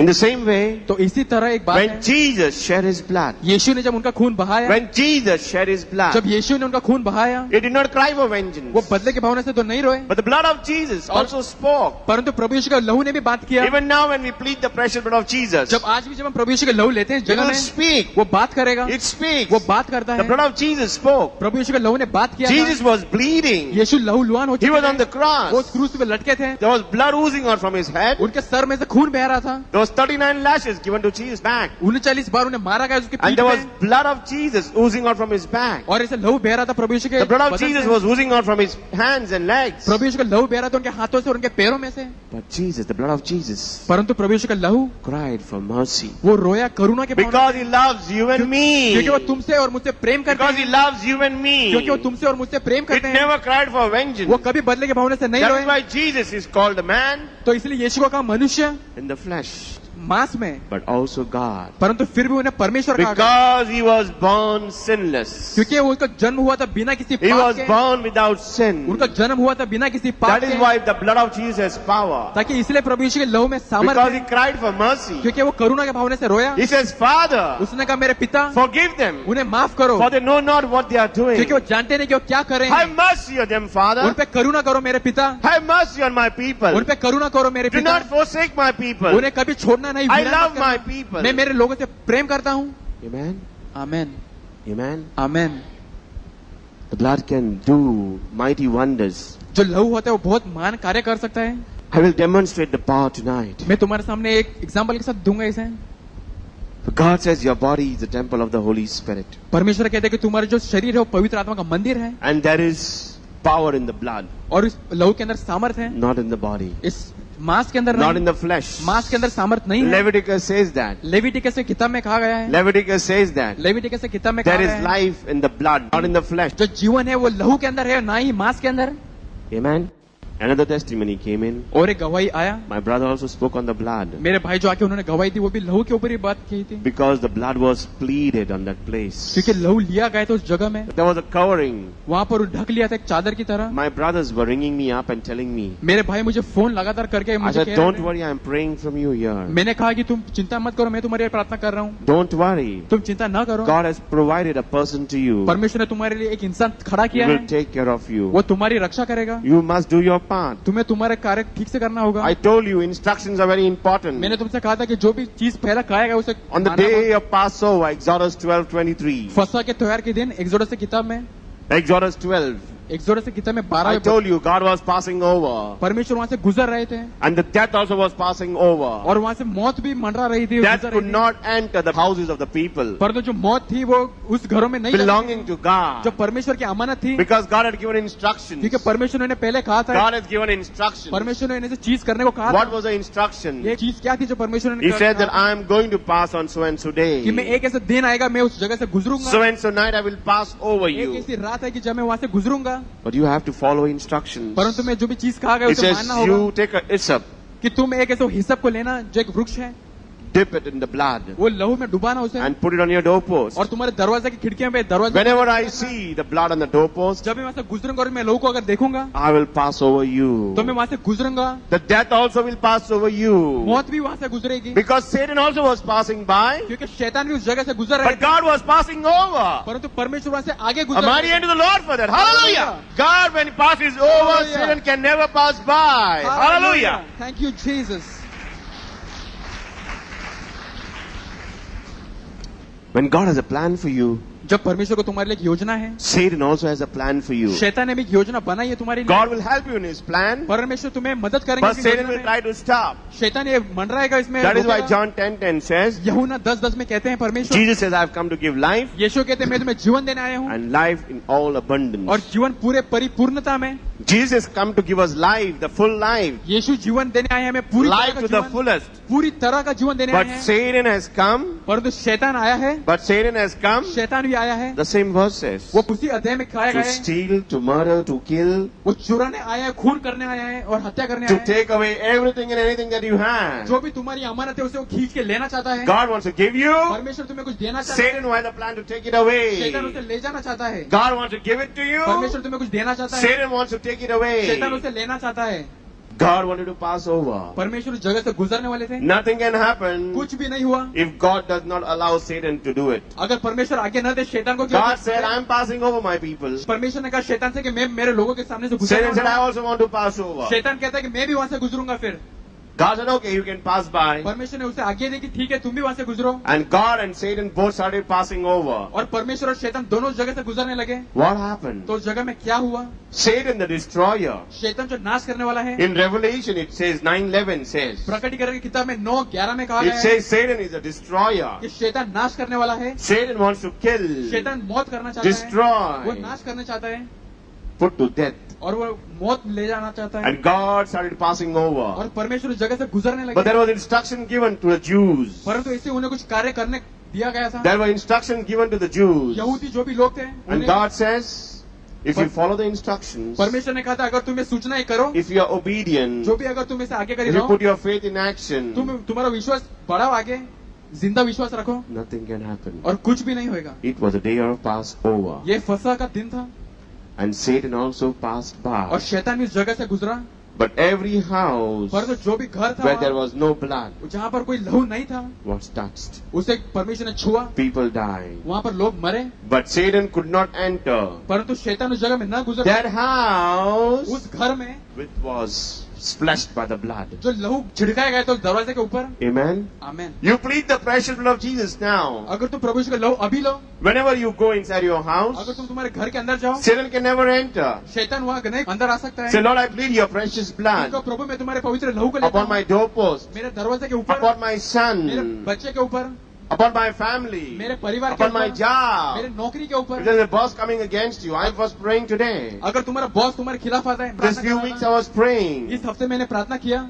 In the same way, तो इसी तरह एक बात है, when Jesus shed his blood, यीशु ने जब उनका खून बहाया, when Jesus shed his blood, जब यीशु ने उनका खून बहाया, he did not cry for वो vengeance. बदले की भावना से तो नहीं रोए, But the blood of Jesus also spoke. परंतु प्रभु यीशु का लहू ने भी बात किया। Even now when we plead the precious blood of Jesus, जब आज भी जब हम प्रभु यीशु के लहू लेते हैं इस it जगह will में, speak. वो बात करेगा, It speaks. वो बात करता The है। blood of Jesus spoke. प्रभु यीशु के लहू ने बात किया Jesus था। was bleeding. यीशु लहू लुहान हो He was चुके on the थे, वो उस cross. क्रूस पे लटके थे, There was blood oozing out from his head. उनके सर में से खून बह रहा था, There was 39 lashes given to Jesus' back. 39 बार उन्हें मारा गया उसकी And पीठ there was में, blood of Jesus oozing out from his back. और ऐसे लहू बह रहा था प्रभु यीशु के The blood of बदन Jesus से। was oozing out from his hands and legs. प्रभु यीशु का लहू बह रहा था उनके हाथों से और उनके पैरों में से, But Jesus, the blood of Jesus, परंतु प्रभु यीशु का लहू cried for mercy. वो रोया करुणा के भावना Because he loves you and से, क्योंकि वो me. तुमसे और मुझसे प्रेम करते Because he हैं, loves you and क्योंकि वो me. तुमसे और मुझसे प्रेम It करते हैं, never cried for vengeance. वो कभी बदले के भावना से नहीं That रोए। is why Jesus is called a man तो इसलिए यीशु को कहा मनुष्य in the flesh, मांस में, but also God. परंतु फिर भी उन्हें परमेश्वर कहा गया, Because he was born sinless. क्योंकि वो उसका जन्म हुआ था बिना किसी He पाप was के, born without sin. उनका जन्म हुआ था बिना किसी पाप That is के, why the blood of Jesus has power. ताकि इसलिए प्रभु यीशु के लहू में सामर्थ Because he है, cried for mercy. क्योंकि वो करुणा के भावना से रोया। He says, Father, उसने कहा मेरे पिता forgive them, उन्हें माफ करो, for they know not what they are doing. क्योंकि वो जानते नहीं कि वो क्या करें। Have mercy on them, उन Father. पे करुणा करो मेरे पिता, Have mercy on my people. उन पे करुणा करो मेरे Do पिता, not forsake my people. उन्हें कभी छोड़ना नहीं, I विना love मत my करना। people. मैं मेरे लोगों से प्रेम करता हूँ। Amen. Amen, Amen. Amen. The blood can do mighty wonders. जो लहू होता है वो बहुत महान कार्य कर सकता है। I will demonstrate the power tonight. मैं तुम्हारे सामने एक एग्जाम्पल के साथ दूंगा इसे। For God says your body is the temple of the Holy Spirit. परमेश्वर कहते हैं कि तुम्हारा जो शरीर है वो पवित्र आत्मा का मंदिर है, And there is power in the blood, और इस लहू के अंदर सामर्थ है, not in the body, इस मांस के अंदर not in नहीं, the flesh. मांस के अंदर सामर्थ नहीं है। Leviticus says that. लेविटिकस के किताब में कहा गया है, Leviticus says that. लेविटिकस के किताब में कहा There गया is है, life in the blood, not in the flesh. जो जीवन है वो लहू के अंदर है, ना ही मांस के अंदर। Amen. Another testimony came in. और एक गवाही आया, My brother also spoke on the blood. मेरे भाई जो आके उन्होंने गवाही दी वो भी लहू के ऊपर ही बात की थी, Because the blood was pleaded on that place. क्योंकि लहू लिया गया था उस जगह में, There was a covering. वहाँ पर ढक लिया था एक चादर की तरह। My brothers were ringing me up and telling me. मेरे भाई मुझे फोन लगातार करके I मुझे said, कह don't रहे थे, worry, I'm praying from you here. मैंने कहा कि तुम चिंता मत करो, मैं तुम्हारे लिए प्रार्थना कर रहा हूँ, Don't worry. तुम चिंता न करो, God has provided a person to you. परमेश्वर ने तुम्हारे लिए एक इंसान खड़ा He किया will है, take care of you. वो तुम्हारी रक्षा करेगा, You must do your part. तुम्हें तुम्हारे कार्य ठीक से करना होगा। I told you instructions are very important. मैंने तुमसे कहा था कि जो भी चीज पहला खाएगा उसे On the खाना day of Passover, Exodus 12:23. फसह के त्योहार के दिन एक्सोडस की किताब में Exodus 12. एक्सोडस की किताब में I 12 told you God was passing over. परमेश्वर वहाँ से गुजर रहे थे And the death also was passing over. और वहाँ से मौत भी मंडरा रही थी, Death गुजर could रही थी। not enter the houses of the people परंतु जो मौत थी वो उस घरों में नहीं जा belonging सकती, to God. जो परमेश्वर की अमानत थी, Because God had given instructions. क्योंकि परमेश्वर ने पहले कहा था, God has given instructions. परमेश्वर ने इन्हें से चीज करने को कहा What था। was the instruction? ये चीज क्या थी जो परमेश्वर ने He said that कहा I am going to pass on so and so कि मैं day. एक ऐसा दिन आएगा मैं उस जगह से गुजरूंगा, So and so night I will pass over एक you. ऐसी रात है कि जब मैं वहाँ से गुजरूंगा, But you have to follow instructions. परंतु मैं जो भी चीज कहा गया He उसे says मानना होगा you take a hyssop, कि तुम एक ऐसे हिस्सब को लेना जो एक वृक्ष है, dip it in the blood वो लहू में डुबाना उसे, and put it on your doorpost. और तुम्हारे दरवाजे की खिड़कियों पे दरवाजे, Whenever I see the blood on the doorpost, जब मैं वहाँ से गुजरूंगा और मैं लहू को अगर देखूंगा I will pass over you. तो मैं वहाँ से गुजरूंगा, The death also will pass over you. मौत भी वहाँ से गुजरेगी, Because Satan also was passing by, क्योंकि शैतान भी उस जगह से गुजर रहा but God was passing over. परंतु परमेश्वर वहाँ से आगे A गुजर mighty रहे hand to the Lord for that. Hallelujah. God, when he passes over, Hallelujah. Satan can never pass by. Hallelujah. Thank you Jesus. When God has a plan for you, जब परमेश्वर को तुम्हारे लिए एक योजना है, Satan also has a plan for you. शैतान ने भी एक योजना बनाई है तुम्हारे लिए, God will help you in his plan, परमेश्वर तुम्हें मदद करेंगे but इस Satan योजना will में। try to stop. शैतान ये मंडराएगा इसमें, That is why रोकेगा। John 10:10 says, यूहन्ना 10:10 में कहते हैं परमेश्वर, Jesus says, I have come to give life यीशु कहते हैं मैं तुम्हें जीवन देने आया हूँ and life in all और abundance. जीवन पूरे परिपूर्णता में। Jesus has come to give us life, the full life, यीशु जीवन देने आए हैं, हमें पूरी life तरह to का the जीवन, fullest. पूरी तरह का जीवन देने आए But हैं। Satan has come, परंतु शैतान आया है, शैतान भी आया है, the same verse says, वो उसी अध्याय में कहा गया to है, steal, to murder, to kill, वो चुराने आया है, खून करने आया है और हत्या करने to आया है। take away everything and anything that you have. जो भी तुम्हारी अमानत है उसे वो खींच के लेना चाहता है। God wants to give you, परमेश्वर तुम्हें कुछ देना चाहता है, Satan who has a plan to take it शैतान away. उसे ले जाना चाहता है। God wants to give it to you, परमेश्वर तुम्हें कुछ देना चाहता है, Satan wants to take it शैतान away. उसे लेना चाहता है। God wanted to pass over. परमेश्वर उस जगह से गुजरने वाले थे, Nothing can happen कुछ भी नहीं हुआ if God does not allow Satan to do it. अगर परमेश्वर आगे न दे शैतान को। क्या God said, I am passing over my people. परमेश्वर ने कहा शैतान से कि मैं मेरे लोगों के सामने से Satan said, I गुजरूंगा। also want to pass over. शैतान कहता है कि मैं भी वहाँ से गुजरूंगा। फिर God said, okay, you can pass by. परमेश्वर ने उसे आगे दी कि ठीक है तुम भी वहाँ से गुजरो, And God and Satan both started passing over. और परमेश्वर और शैतान दोनों उस जगह से गुजरने लगे। What happened? तो उस जगह में क्या हुआ? Satan the destroyer. शैतान जो नाश करने वाला है, In Revelation it says, 9:11 says, प्रकटीकरण की किताब में 9:11 में कहा it गया है says Satan is a destroyer. कि शैतान नाश करने वाला है। Satan wants to kill, शैतान मौत करना चाहता है, वो destroy, नाश करना चाहता है put to death. और वो मौत ले जाना चाहता है, And God started passing over. और परमेश्वर उस जगह से गुजरने But there लगे। was instruction given to the Jews. परंतु इससे उन्हें कुछ कार्य करने दिया गया था। There were instructions given to the Jews. यहूदी जो भी लोग थे And उन्हें God says, if you follow the instructions, परमेश्वर ने कहा था अगर तुम्हें सूचना ही करो, if you are obedient, जो भी अगर तुम इसे आगे करी if you रहो, put your faith in action, तुम्हारा विश्वास बढ़ाओ, आगे जिंदा विश्वास रखो, nothing can happen. और कुछ भी नहीं होगा। It was a day of Passover. ये फसह का दिन था And Satan also passed और by. शैतान भी उस जगह से गुजरा। But every house परंतु जो भी घर था where there वहाँ, was no blood जहाँ पर कोई लहू नहीं था, was touched. उसे परमेश्वर ने छुआ, People died. वहाँ पर लोग मरे। But Satan could not enter परंतु शैतान उस जगह में न गुजर, that house उस घर में which was splashed by the blood. जो लहू छिड़काया गया था उस दरवाजे के ऊपर। Amen. Amen. You plead the precious blood of Jesus now. अगर तुम प्रभु यीशु का लहू अभी लो, Whenever you go inside your अगर house, तुम तुम्हारे घर के अंदर जाओ, Satan can never enter. शैतान वहाँ नहीं अंदर आ सकता Say, है। Lord, I plead your precious उनको blood प्रभु मैं तुम्हारे पवित्र लहू को लेता upon हूँ, my doorpost, मेरे दरवाजे के ऊपर, upon my मेरे son, बच्चे के ऊपर, upon my family, मेरे परिवार के upon my ऊपर, मेरे job. नौकरी के If ऊपर। there's a boss coming against you, I was praying today. अगर तुम्हारा बॉस तुम्हारे खिलाफ आता है, This प्रार्थना few कर weeks रहा I was praying. था। इस हफ्ते मैंने प्रार्थना किया,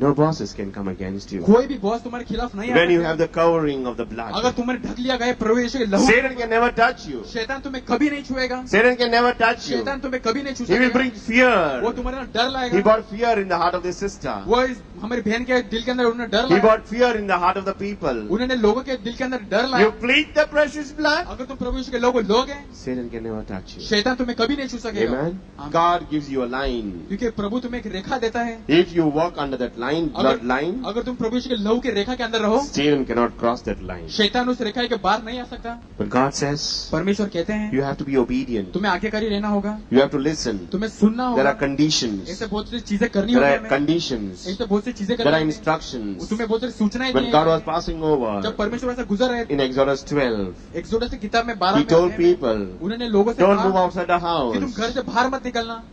No bosses can come against you कोई भी बॉस तुम्हारे खिलाफ नहीं when you आता have the covering of the अगर blood. तुम्हें ढक लिया गया प्रभु यीशु के लहू। Satan can never touch you. शैतान तुम्हें कभी नहीं छुएगा, Satan can never touch you. शैतान तुम्हें कभी नहीं छू He will सकेगा। bring वो fear. तुम्हारे अंदर डर He लाएगा। brought fear in the heart of this sister. वो इस हमारी बहन के दिल के अंदर उन्होंने डर He लाया, brought fear in the heart of the people. उन्होंने लोगों के दिल के अंदर डर You लाया। plead the precious blood, अगर तुम प्रभु यीशु के लहू को लोगे, Satan can never touch you. शैतान तुम्हें कभी नहीं छू सकेगा। Amen. आमीन। God gives you a line. क्योंकि प्रभु तुम्हें एक रेखा देता है, If you walk under that line, blood line, अगर तुम प्रभु यीशु के लहू की रेखा के अंदर रहो, Satan cannot cross that line. शैतान उस रेखा के बाहर नहीं आ सकता। But God says, परमेश्वर कहते हैं you have to be obedient. तुम्हें आज्ञाकारी रहना होगा, You have to listen. तुम्हें सुनना There होगा, are conditions. ऐसे बहुत सी चीजें करनी There होगी are हमें, conditions. ऐसे बहुत सी चीजें There are करनी होगी। instructions. तुम्हें बहुत सारी सूचनाएं दी When God हैं। was passing over जब परमेश्वर ऐसा गुजर रहे in Exodus 12, एक्सोडस की किताब में 12 He told people, उन्होंने लोगों से don't move कहा outside the कि तुम घर house. से बाहर मत निकलना,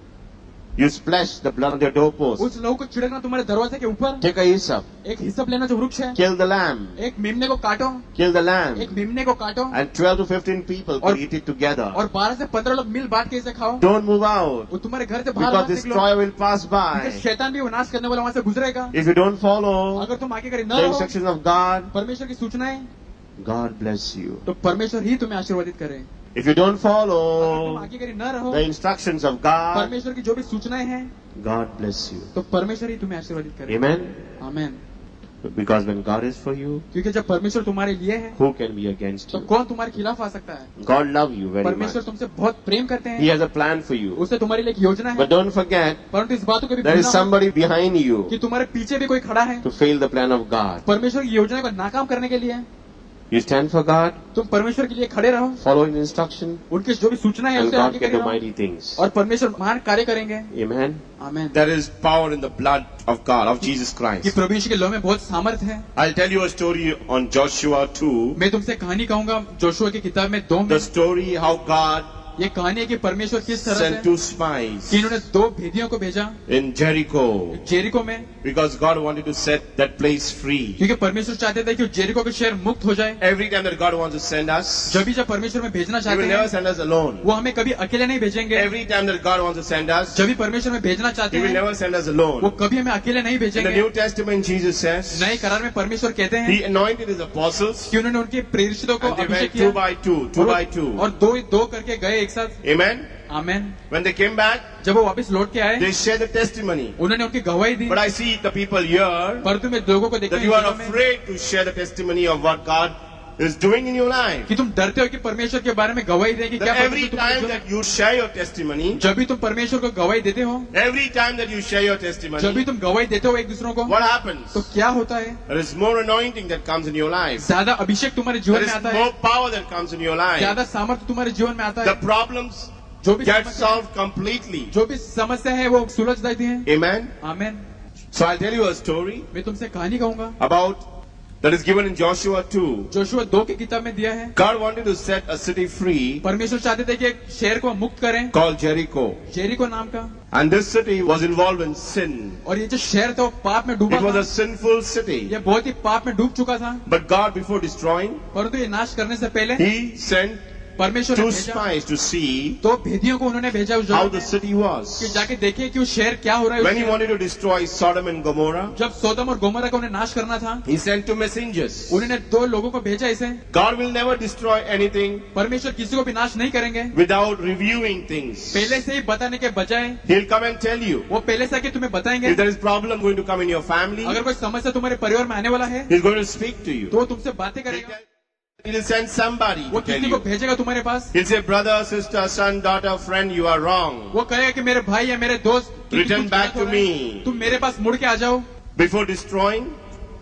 You splash the blood on your doorpost. उस लहू को छिड़कना तुम्हारे दरवाजे के ऊपर, Take a hyssop. एक हिस्सप लेना जो वृक्ष है, Kill the lamb. एक मेमने को काटो, Kill the एक lamb. मेमने को काटो, And 12 to 15 people could eat it together. और 12 से 15 लोग मिल बांट के इसे खाओ। Don't move out. वो तुम्हारे घर से बाहर Because मत निकलो, destroyer will pass क्योंकि by. शैतान भी वो नाश करने वाला वहाँ से गुजरेगा। If you don't follow अगर तुम आगे करी न the रहो instructions of God, परमेश्वर की सूचनाएं, God bless you. तो परमेश्वर ही तुम्हें आशीर्वादित करे। If you don't अगर तुम follow आगे करी न रहो the instructions of God, परमेश्वर की जो भी सूचनाएं हैं, God bless you. तो परमेश्वर ही तुम्हें आशीर्वादित करे। Amen? Amen. Because when God is for you, क्योंकि जब परमेश्वर तुम्हारे लिए है who can be against तो you? कौन तुम्हारे खिलाफ आ सकता है? God love you very much. परमेश्वर तुमसे बहुत प्रेम करते He हैं, has a plan for you. उससे तुम्हारे लिए एक योजना है। But don't forget, परंतु इस बात को कभी there is भूलना मत somebody behind you कि तुम्हारे पीछे भी कोई खड़ा है to fail the plan of God. परमेश्वर की योजना को नाकाम करने के लिए। You stand for God, तुम परमेश्वर के लिए खड़े रहो, follow His instruction, उनकी जो भी सूचना है and उससे God आगे can करे do रहो, mighty things. और परमेश्वर महान कार्य करेंगे। Amen? Amen. There is power in the blood of God, of Jesus कि Christ. प्रभु यीशु के लहू में बहुत सामर्थ है। I'll tell you a story on Joshua 2. मैं तुमसे कहानी कहूंगा जोशुआ की किताब में 2 में। The story how God ये कहानी है कि परमेश्वर किस तरह sent से 2 spies कि इन्होंने 2 भेदियों को भेजा in Jericho जेरिको में, because God wanted to set that place free. क्योंकि परमेश्वर चाहते थे कि जेरिको का शहर मुक्त हो जाए। Every time that God wants to send us, जब परमेश्वर में भेजना He चाहते will never हैं send us alone. वो हमें कभी अकेले नहीं भेजेंगे। Every time that God wants to send us, जब भी परमेश्वर में भेजना चाहते He will हैं never send us वो alone. कभी हमें अकेले नहीं In the भेजेंगे। New Testament, Jesus says, नए करार में परमेश्वर कहते हैं He anointed His apostles, कि उन्होंने उनके प्रेरितों को and they अभिषेक went 2 किया by 2, 2 by 2. और दो करके गए एक साथ। Amen? Amen. When they came back, जब वो वापस लौट के आए they shared the testimony. उन्होंने उनकी गवाही दी, But I see the people here परंतु मैं लोगों को देखता that हूं you इस are जगह में afraid to share the testimony of what God is doing in your life. कि तुम डरते हो कि परमेश्वर के बारे में गवाही दें कि क्या That every परमेश्वर तुम्हारे time जीवन- that you share your testimony, जब भी तुम परमेश्वर को गवाही देते हो, every time that you share your जब भी testimony, तुम गवाही देते हो एक दूसरों को, what happens? तो क्या होता है? There is more anointing that comes in your life. ज्यादा अभिषेक तुम्हारे जीवन There में is आता है, more power that comes in your life. ज्यादा सामर्थ्य तुम्हारे जीवन में आता The है, problems जो भी get समस्या solved completely. जो भी समस्या है वो सुलझ जाती है। Amen? Amen. So I'll tell you a story मैं तुमसे कहानी कहूंगा about that is given in Joshua 2. Joshua 2 की किताब में दिया है। God wanted to set a city free परमेश्वर चाहते थे कि एक शहर को मुक्त करें, called Jericho. जेरिको नाम का, And this city was involved in sin. और ये जो शहर था वो पाप में डूबा It was था, a sinful city. ये बहुत ही पाप में डूब चुका था। But God, before destroying, परंतु ये नाश करने से पहले He sent परमेश्वर ने 2 भेजा, spies to see 2 भेदियों को उन्होंने भेजा उस how जगह the में city कि was. जाके देखे कि वो शहर क्या हो रहा है। उस When He शहर- wanted to destroy Sodom and Gomorrah, जब सोदम और गोमोरा को उन्हें नाश करना था, He sent 2 messengers. उन्होंने 2 लोगों को भेजा इसे। God will never destroy anything परमेश्वर किसी को भी नाश नहीं करेंगे without reviewing things. पहले से ही बताने के बजाय, He'll come and tell you. वो पहले से आके तुम्हें बताएंगे। If there is problem going to come in your family, अगर कोई समस्या तुम्हारे परिवार में आने वाला है He's going to speak to you. तो वो तुमसे बातें करेगा, He'll send somebody वो to tell किसी को you. भेजेगा तुम्हारे पास। He'll say, brother, sister, son, daughter, friend, you are wrong. वो कहेगा कि मेरे भाई या मेरे दोस्त कि Return कुछ back गलत हो to रहा है, me. तुम मेरे पास मुड़ के आ जाओ। Before destroying,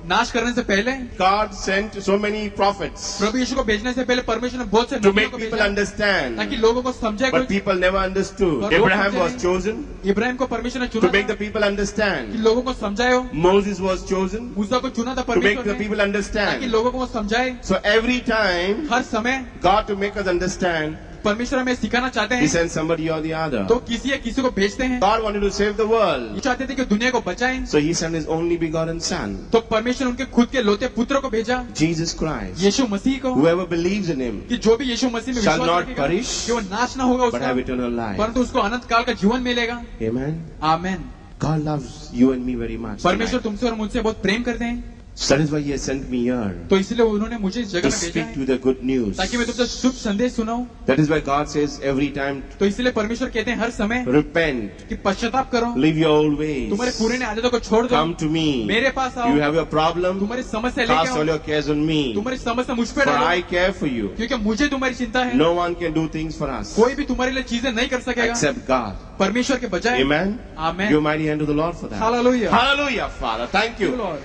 नाश करने से पहले God sent so many prophets प्रभु यीशु को भेजने से पहले परमेश्वर ने बहुत से to नबियों make को people भेजा understand. ताकि लोगों को समझे। But कुछ people never understood. और लोग Abraham समझे was नहीं। chosen इब्राहिम को परमेश्वर ने to चुना make the था people कि understand. लोगों को समझाए। Moses was chosen मूसा को चुना था to make परमेश्वर the ने people ताकि understand. लोगों को वो समझाए। So every time हर समय God to make us understand, परमेश्वर हमें सिखाना चाहते He हैं sends somebody or the other. तो किसी या किसी को भेजते हैं। God wanted to save the ये world. चाहते थे कि दुनिया को बचाएं, So He sent His only begotten Son, तो परमेश्वर उनके खुद के लोते पुत्र को भेजा, Jesus Christ. यीशु मसीह को, Whoever believes in Him कि जो भी यीशु मसीह में shall विश्वास not रखेगा perish, कि वो नाश ना होगा but have उसका, eternal life. परंतु उसको अनंत काल का जीवन मिलेगा। Amen. Amen. God loves you and me very much. परमेश्वर tonight. तुमसे और मुझसे बहुत प्रेम करते हैं। So that is why He has sent me here तो इसलिए उन्होंने मुझे इस जगह to में भेजा speak है to you the good news. ताकि मैं तुमसे शुभ संदेश सुनाऊं। That is why God says every time, तो इसलिए परमेश्वर कहते हैं हर समय repent, कि पश्चाताप करो, leave your old ways, तुम्हारे पुराने आदतों को छोड़ दो, come to me. मेरे पास आओ, You have a problem, तुम्हारी समस्या cast लेके all आओ, your cares on me, तुम्हारी समस्या मुझ पे for डालो, I care for you. क्योंकि मुझे तुम्हारी चिंता है। No one can do things for us कोई भी तुम्हारे लिए चीजें नहीं कर सकेगा except God. परमेश्वर के बजाय। Amen. Amen. Give a mighty hand to the Lord for that. Hallelujah. Hallelujah, Father. Thank you. Lord.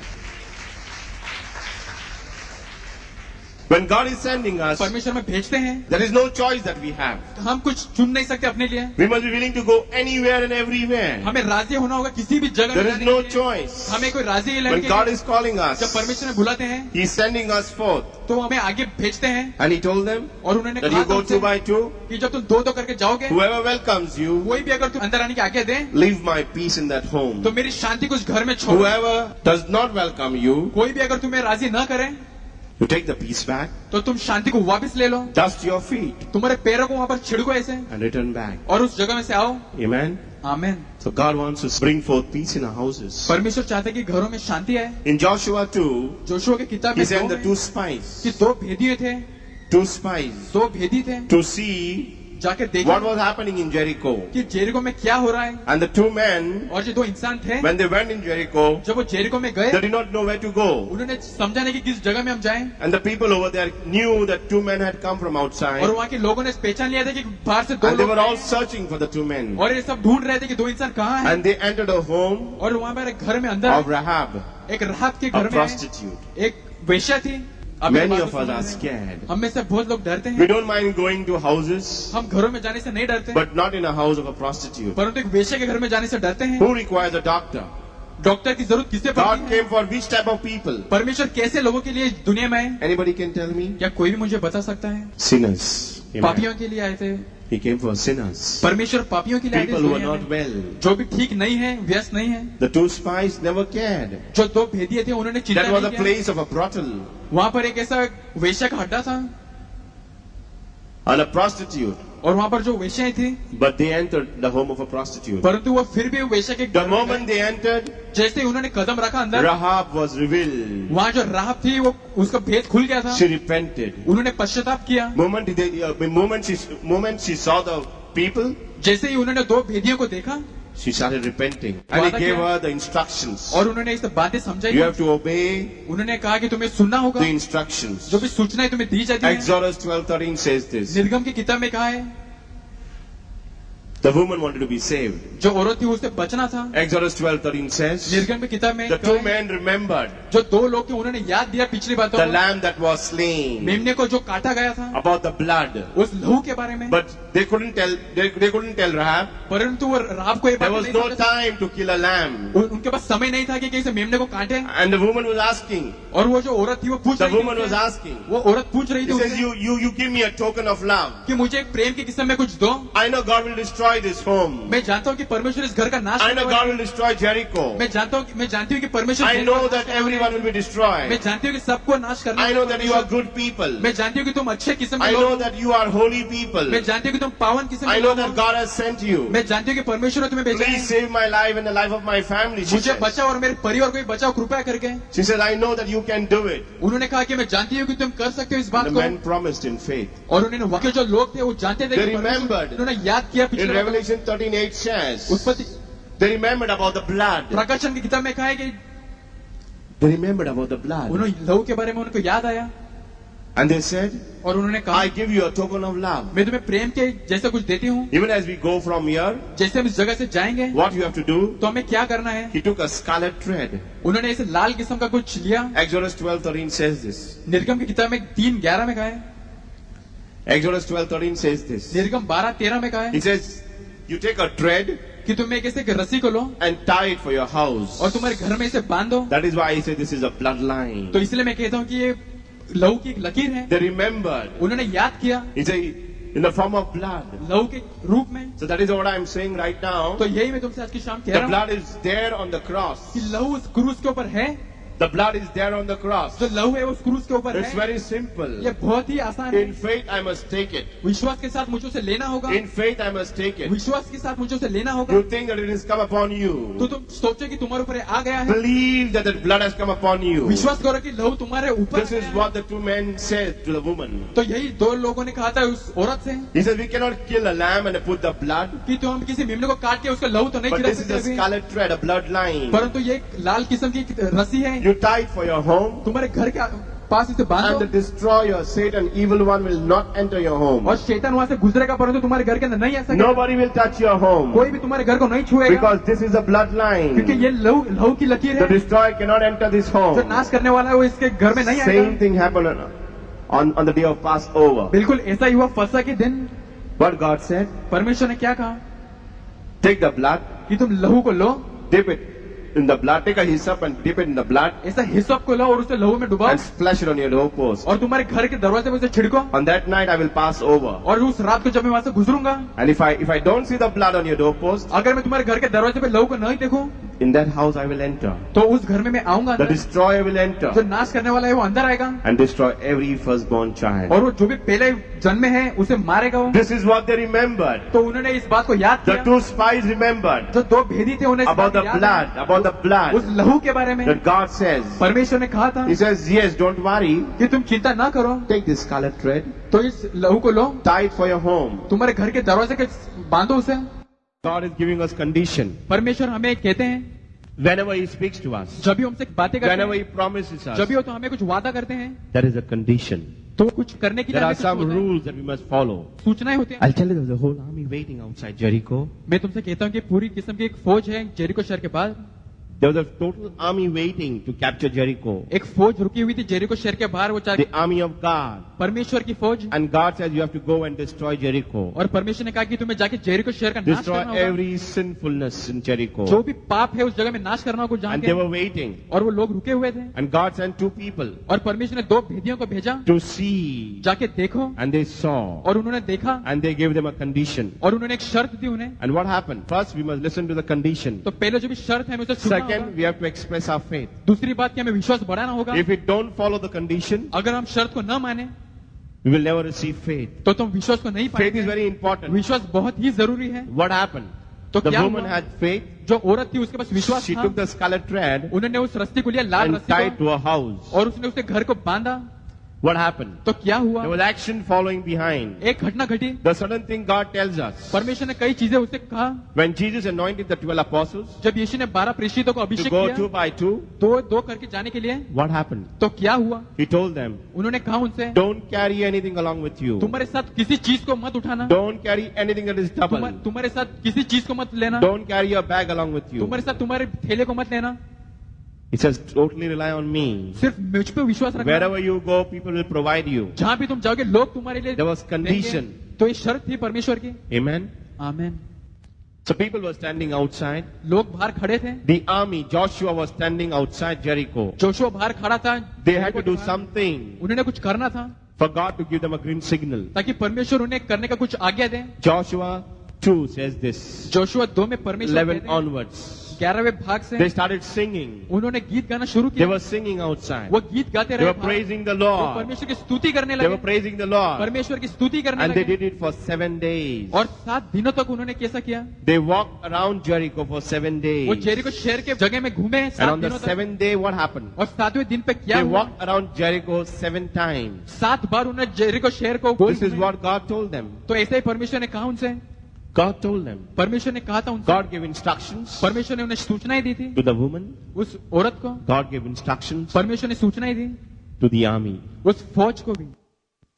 When God is sending us, परमेश्वर में भेजते हैं there is no choice that we have. तो हम कुछ चुन नहीं सकते अपने लिए, We must be willing to go anywhere and everywhere. हमें राजी होना होगा किसी भी जगह There में is जाने no के लिए। choice. हमें कोई राजी नहीं When लड़के God is calling जब us, परमेश्वर ने बुलाते हैं He is sending us forth. तो हमें आगे भेजते हैं। And He told them और उन्होंने that कहा you go तुमसे 2 by 2. कि जब तुम दो करके जाओगे, Whoever welcomes you, कोई भी अगर तुम अंदर आने की आज्ञा दे leave my peace in that home. तो मेरी शांति को उस घर में छोड़ो। Whoever does not welcome you, कोई भी अगर तुम्हें राजी न करे you take the peace back, तो तुम शांति को वापस ले लो, dust your feet, तुम्हारे पैरों को वहां पर छिड़को ऐसे and return back. और उस जगह में से आओ। Amen. Amen. So God wants to bring forth peace in our houses. परमेश्वर चाहते हैं कि घरों में शांति आए। In Joshua 2, जोशुआ की किताब He में sent दो the में 2 spies. कि दो भेदिए थे, 2 spies दो भेदी थे, to see जाकर what देखे was happening in Jericho. कि जेरिको में क्या हो रहा है। And the 2 men, और जो दो इंसान थे when they went in Jericho, जब वो जेरिको में गए they did not know where to go. उन्होंने समझा नहीं कि किस जगह में हम जाएं, And the people over there knew that 2 men had come from outside. और वहाँ के लोगों ने पहचान लिया था कि बाहर से दो And they लोग were all आए searching for the 2 men. और ये सब ढूंढ रहे थे कि दो इंसान कहाँ हैं। And they entered a home और वहाँ पर एक घर में अंदर of Rahab, एक राहब के a घर में prostitute. एक वेश्या थी। अब Many बात of को us are समझ में- scared. हम में से बहुत लोग डरते We हैं। don't mind going to houses, हम घरों में जाने से नहीं डरते, but not in a house of a prostitute. परंतु एक वेश्या के घर में जाने से डरते हैं। Who requires a doctor? Doctor की जरूरत किससे God पड़ती है? came for which type of people? परमेश्वर कैसे लोगों के लिए दुनिया में आए? Anybody can tell me? क्या कोई भी मुझे बता सकता है? Sinners. Amen. पापियों के लिए आए थे। He came for sinners. परमेश्वर पापियों के लिए आए थे People इस who are दुनिया not में। well. जो भी ठीक नहीं है, व्यस्त नहीं है। The 2 spies never cared. जो दो भेदिए थे उन्होंने चिंता That was नहीं a किया। place of a brothel वहाँ पर एक ऐसा वेश्या का अड्डा था and a prostitute. और वहाँ पर जो वेश्याएं थी, But they entered the home of a prostitute. परंतु वो फिर भी वेश्या के The घर में moment गए। they entered, जैसे ही उन्होंने कदम रखा अंदर, Rahab was revealed. वहाँ जो राहब थी वो उसका भेद खुल गया था। She repented. उन्होंने पश्चाताप किया। The moment she saw the people, जैसे ही उन्होंने दो भेदियों को देखा she started repenting. And he वादा gave किया। her the instructions. और उन्होंने इस बातें समझाई। You have to obey उन्होंने कहा कि तुम्हें सुनना होगा, the instructions. जो भी सूचनाएं तुम्हें दी जाती है। Exodus 12:13 says this. निर्गम की किताब में कहा है, The woman wanted to be saved. जो औरत थी उसे बचना था। Exodus 12:13 says, निर्गम की किताब में the कहा 2 है, men remembered जो दो लोग थे उन्होंने याद दिया पिछली बातों the को, lamb that was slain, मेमने को जो काटा गया था, about the blood. उस लहू के बारे में। But they couldn't tell Rahab. परंतु वो राहब को ये There बात was नहीं no समझ सके। time to kill a lamb. उनके पास समय नहीं था कि कैसे मेमने को काटे। And the woman was asking, और वो जो औरत थी वो पूछ the रही woman थी was उससे- asking, वो औरत पूछ रही he थी says, उससे you give me a token of love. कि मुझे एक प्रेम की किस्म में कुछ दो। I know God will destroy this home. मैं जानता हूँ कि परमेश्वर इस घर का नाश I know करने God वाला will destroy Jericho. है। मैं जानती हूँ कि परमेश्वर I जेल know का that नाश करने everyone वाला will be है। destroyed. मैं जानती हूँ कि सबको नाश करना I know that you are good people. मैं जानती हूँ कि तुम अच्छे किस्म I के know लोग, that you are holy people. मैं जानती हूँ कि तुम पावन किस्म I के know लोग that हो। God has sent you. मैं जानती हूँ कि परमेश्वर ने तुम्हें भेजा Please है। save my life and the life of my family. She मुझे says. बचाओ और मेरे परिवार को भी बचाओ कृपया करके। She says, I know that you can do it. उन्होंने कहा कि मैं जानती हूँ कि तुम कर सकते हो इस बात And the को। men promised in faith. और उन्होंने वाकई जो लोग थे वो जानते थे They कि परमेश्वर- remembered. उन्होंने याद किया In पिछले Revelation 13:8 says, उत्पत्ति they remembered about the blood. प्रकाशन की किताब में कहा है कि They remembered about the blood. उन्होंने लहू के बारे में उनको याद आया And they said, और उन्होंने कहा I give you a token of love. मैं तुम्हें प्रेम के जैसा कुछ देती हूँ। Even as we go from here, जैसे हम इस जगह से जाएंगे what you have to do, तो हमें क्या करना है। he took a scarlet thread. उन्होंने इसे लाल किस्म का कुछ लिया। Exodus 12:13 says this. निर्गम की किताब में 3:11 में कहा है, Exodus 12:13 says this. निर्गम 12:13 में कहा है He says, you take a thread कि तुम एक ऐसे रस्सी को लो and tie it for your house. और तुम्हारे घर में इसे बांध दो। That is why I say this is a bloodline. तो इसलिए मैं कहता हूँ कि ये लहू की एक लकीर है। They remembered. उन्होंने याद किया He said, in the form of blood. लहू के रूप में। So that is what I am saying right now. तो यही मैं तुमसे आज की शाम कह The रहा हूँ blood is there on the cross. कि लहू उस क्रूस के ऊपर है The blood is there on the cross. जो लहू है वो उस क्रूस के ऊपर It's है। very simple. ये बहुत ही आसान है। In faith, I must take it. विश्वास के साथ मुझे उसे लेना होगा। In faith, I must take it. विश्वास के साथ मुझे उसे लेना होगा। You think that it has come upon you. तो तुम सोचो कि तुम्हारे ऊपर ये आ गया है। Believe that the blood has come upon you. विश्वास करो कि लहू तुम्हारे ऊपर This is है। what the two men said to the woman. तो यही दो लोगों ने कहा था उस औरत से He said, we cannot kill a lamb and put the blood. कि तो हम किसी मेमने को काट के उसका लहू तो नहीं But गिरा this is a सकते, scarlet thread, a bloodline. परंतु ये एक लाल किस्म की रस्सी है। You tie it for your home. तुम्हारे घर के पास इसे And बांधो the destroyer, Satan, evil one will not enter your home. और शैतान वहां से गुजरेगा, परंतु तुम्हारे घर के अंदर नहीं आ सकेगा। Nobody will touch your home. कोई भी तुम्हारे घर को नहीं छुएगा, Because this is a bloodline. क्योंकि ये लहू लहू की लकीर The है। destroyer cannot enter this जो home. नाश करने वाला है वो इसके घर में नहीं Same आएगा। thing happened on the day of Passover. बिल्कुल ऐसा ही हुआ फसह के दिन। What God said? परमेश्वर ने क्या कहा Take the blood, कि तुम लहू को लो, dip it in the blood, take a hyssop and dip it in the blood ऐसा हिस्सोप को लो और उसे लहू में डुबाओ and splash it on your doorpost. और तुम्हारे घर के दरवाजे पे उसे छिड़को। On that night I will pass over. और उस रात को जब मैं वहां से गुजरूंगा, And if I don't see the blood on your doorpost, अगर मैं तुम्हारे घर के दरवाजे पे लहू को नहीं देखूं, in that house I will enter. तो उस घर में मैं आऊंगा The अंदर। destroyer will जो enter नाश करने वाला है वो अंदर आएगा and destroy every firstborn child. और वो जो भी पहले जन्मे हैं उसे मारेगा वो। This is what they remembered. तो उन्होंने इस बात को याद The किया। two spies remembered जो दो भेदी थे उन्हें इस about बात the की याद blood, है। about the उस blood लहू के बारे में that God says. परमेश्वर ने कहा था He says, yes, don't worry. कि तुम चिंता ना करो, Take this scarlet thread, तो इस लहू को लो, tie it for your home. तुम्हारे घर के दरवाजे के बांधो उसे। God is giving us condition. परमेश्वर हमें कहते हैं, Whenever He speaks to us, जब भी हमसे बातें करते whenever हैं, He promises us, जब भी हो तो हमें कुछ वादा करते हैं, there is a condition. तो कुछ करने के लिए There are हमें कुछ some होता है। rules that we must follow. सूचनाएं होती हैं। I'll tell you, there was a whole army waiting outside Jericho. मैं तुमसे कहता हूँ कि पूरी किस्म की एक फौज है जेरिको शहर के पास। There was a total army waiting to capture Jericho. एक फौज रुकी हुई थी जेरिको शहर के बाहर, वो The army of God. परमेश्वर की फौज। And God says you have to go and destroy Jericho. और परमेश्वर ने कहा कि तुम्हें जाके जेरिको शहर का नाश Destroy करना होगा। every sinfulness in Jericho. जो भी पाप है उस जगह में नाश करना होगा And जान they के। were waiting. और वो लोग रुके हुए थे And God sent two people और परमेश्वर ने दो भेदियों को भेजा, to see. जाके देखो। And they saw. और उन्होंने देखा And they gave them a condition. और उन्होंने एक शर्त दी उन्हें। And what happened? First, we must listen to the condition. तो पहले जो भी शर्त है हमें उसे सुनना Second, होगा। we have to express our faith. दूसरी बात कि हमें विश्वास बढ़ाना होगा। If we don't follow the condition, अगर हम शर्त को न माने we will never receive faith. तो तुम विश्वास को नहीं Faith is पाएंगे। very important. विश्वास बहुत ही जरूरी है। What happened? तो The क्या woman हुआ? had faith. जो औरत थी उसके पास विश्वास She था, took the scarlet thread उन्होंने उस रस्सी को लिया, लाल and रस्सी tied को, to a house. और उसने उसके घर को बांधा। What happened? तो क्या हुआ? There was action following behind. एक घटना घटी। The sudden thing God tells us. परमेश्वर ने कई चीजें उसे कहा। When Jesus anointed the 12 apostles जब यीशु ने 12 प्रेषितों को to अभिषेक go किया, 2 by 2, दो दो करके जाने के लिए, what happened? तो क्या हुआ? He told them, उन्होंने कहा उनसे, don't carry anything along with you. तुम्हारे साथ किसी चीज को मत उठाना, Don't carry anything that is double. तुम्हारे साथ किसी चीज को मत लेना, Don't carry your bag along with you. तुम्हारे साथ तुम्हारे थैले को मत लेना, He says, totally rely on me. सिर्फ मुझ पे विश्वास रखना। Wherever you go, people will provide you. जहाँ भी तुम जाओगे लोग तुम्हारे लिए There was condition. देंगे। तो ये शर्त थी परमेश्वर की। Amen. Amen. So people were standing outside. लोग बाहर खड़े थे, The army, Joshua was standing outside Jericho. Joshua बाहर खड़ा था। They had to do something उन्होंने कुछ करना था for God to give them a green signal. ताकि परमेश्वर उन्हें करने का कुछ आज्ञा दे। Joshua 2 says this. जोशुआ 2 में परमेश्वर 11 कहते हैं, onwards. 11वें भाग से They started singing. उन्होंने गीत गाना शुरू They किया। were singing outside. वो गीत गाते They रहे were बाहर। praising the वो Lord. परमेश्वर की स्तुति करने They were लगे, praising the Lord. परमेश्वर की स्तुति करने And they लगे। did it for 7 days. और 7 दिनों तक उन्होंने कैसा किया? They walked around Jericho for 7 वो days. जेरिको शहर के जगह में घूमे And 7 on the दिनों तक। 7th day, what happened? और 7वें दिन पे क्या They हुआ? walked around Jericho 7 times. 7 बार उन्होंने जेरिको शहर को गोल This is घूमे। what God told them. तो ऐसे ही परमेश्वर ने कहा उनसे, God told them. परमेश्वर ने कहा था उनसे, God gave instructions परमेश्वर ने उन्हें सूचनाएं दी थी। to the woman. उस औरत को God gave instructions परमेश्वर ने सूचनाएं दी, to the army. उस फौज को भी।